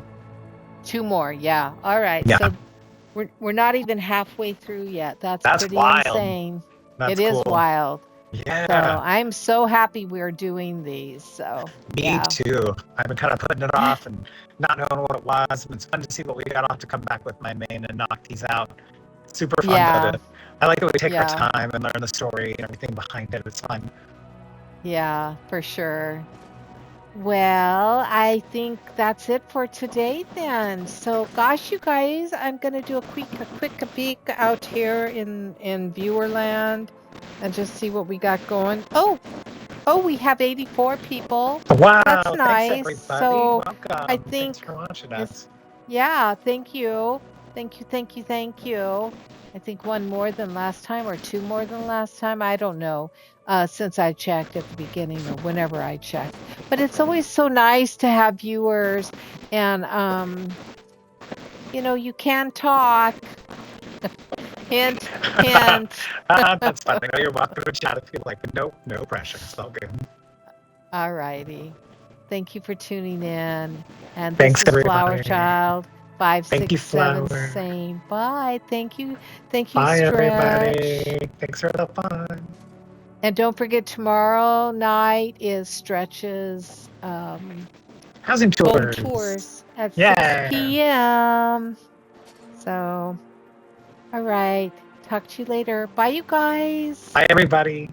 2 more, yeah. All right. Yeah. So we're not even halfway through yet. That's pretty wild. insane. That's it is cool. wild. Yeah. So I'm so happy we're doing these. So Me too. I've been kind of putting it off and not knowing what it was. It's fun to see what we got off to come back with my main and knock these out. Super fun to I like that we take our time and learn the story and everything behind it. It's fun. Yeah, for sure. Well, I think that's it for today then. So gosh, you guys, I'm gonna do a quick peek out here in Viewerland and just see what we got going. Oh, we have 84 people. Wow, that's nice. Thanks, everybody. So welcome. I think thanks for watching us. Yeah, thank you. Thank you. I think 1 more than last time or 2 more than last time. I don't know. Since I checked at the beginning or whenever I checked. But it's always so nice to have viewers and you can talk. Hint. That's fun. I know you're welcome to chat if you like, but no pressure. It's all good. All righty. Thank you for tuning in. And Thanks, this is everybody. FlowerChild 567 Flower. saying bye. Thank you. Bye, Stretch. everybody. Thanks for the fun. And don't forget, tomorrow night is Stretch's housing tours. tours at 6 p.m. So, all right. Talk to you later. Bye, you guys. Bye, everybody.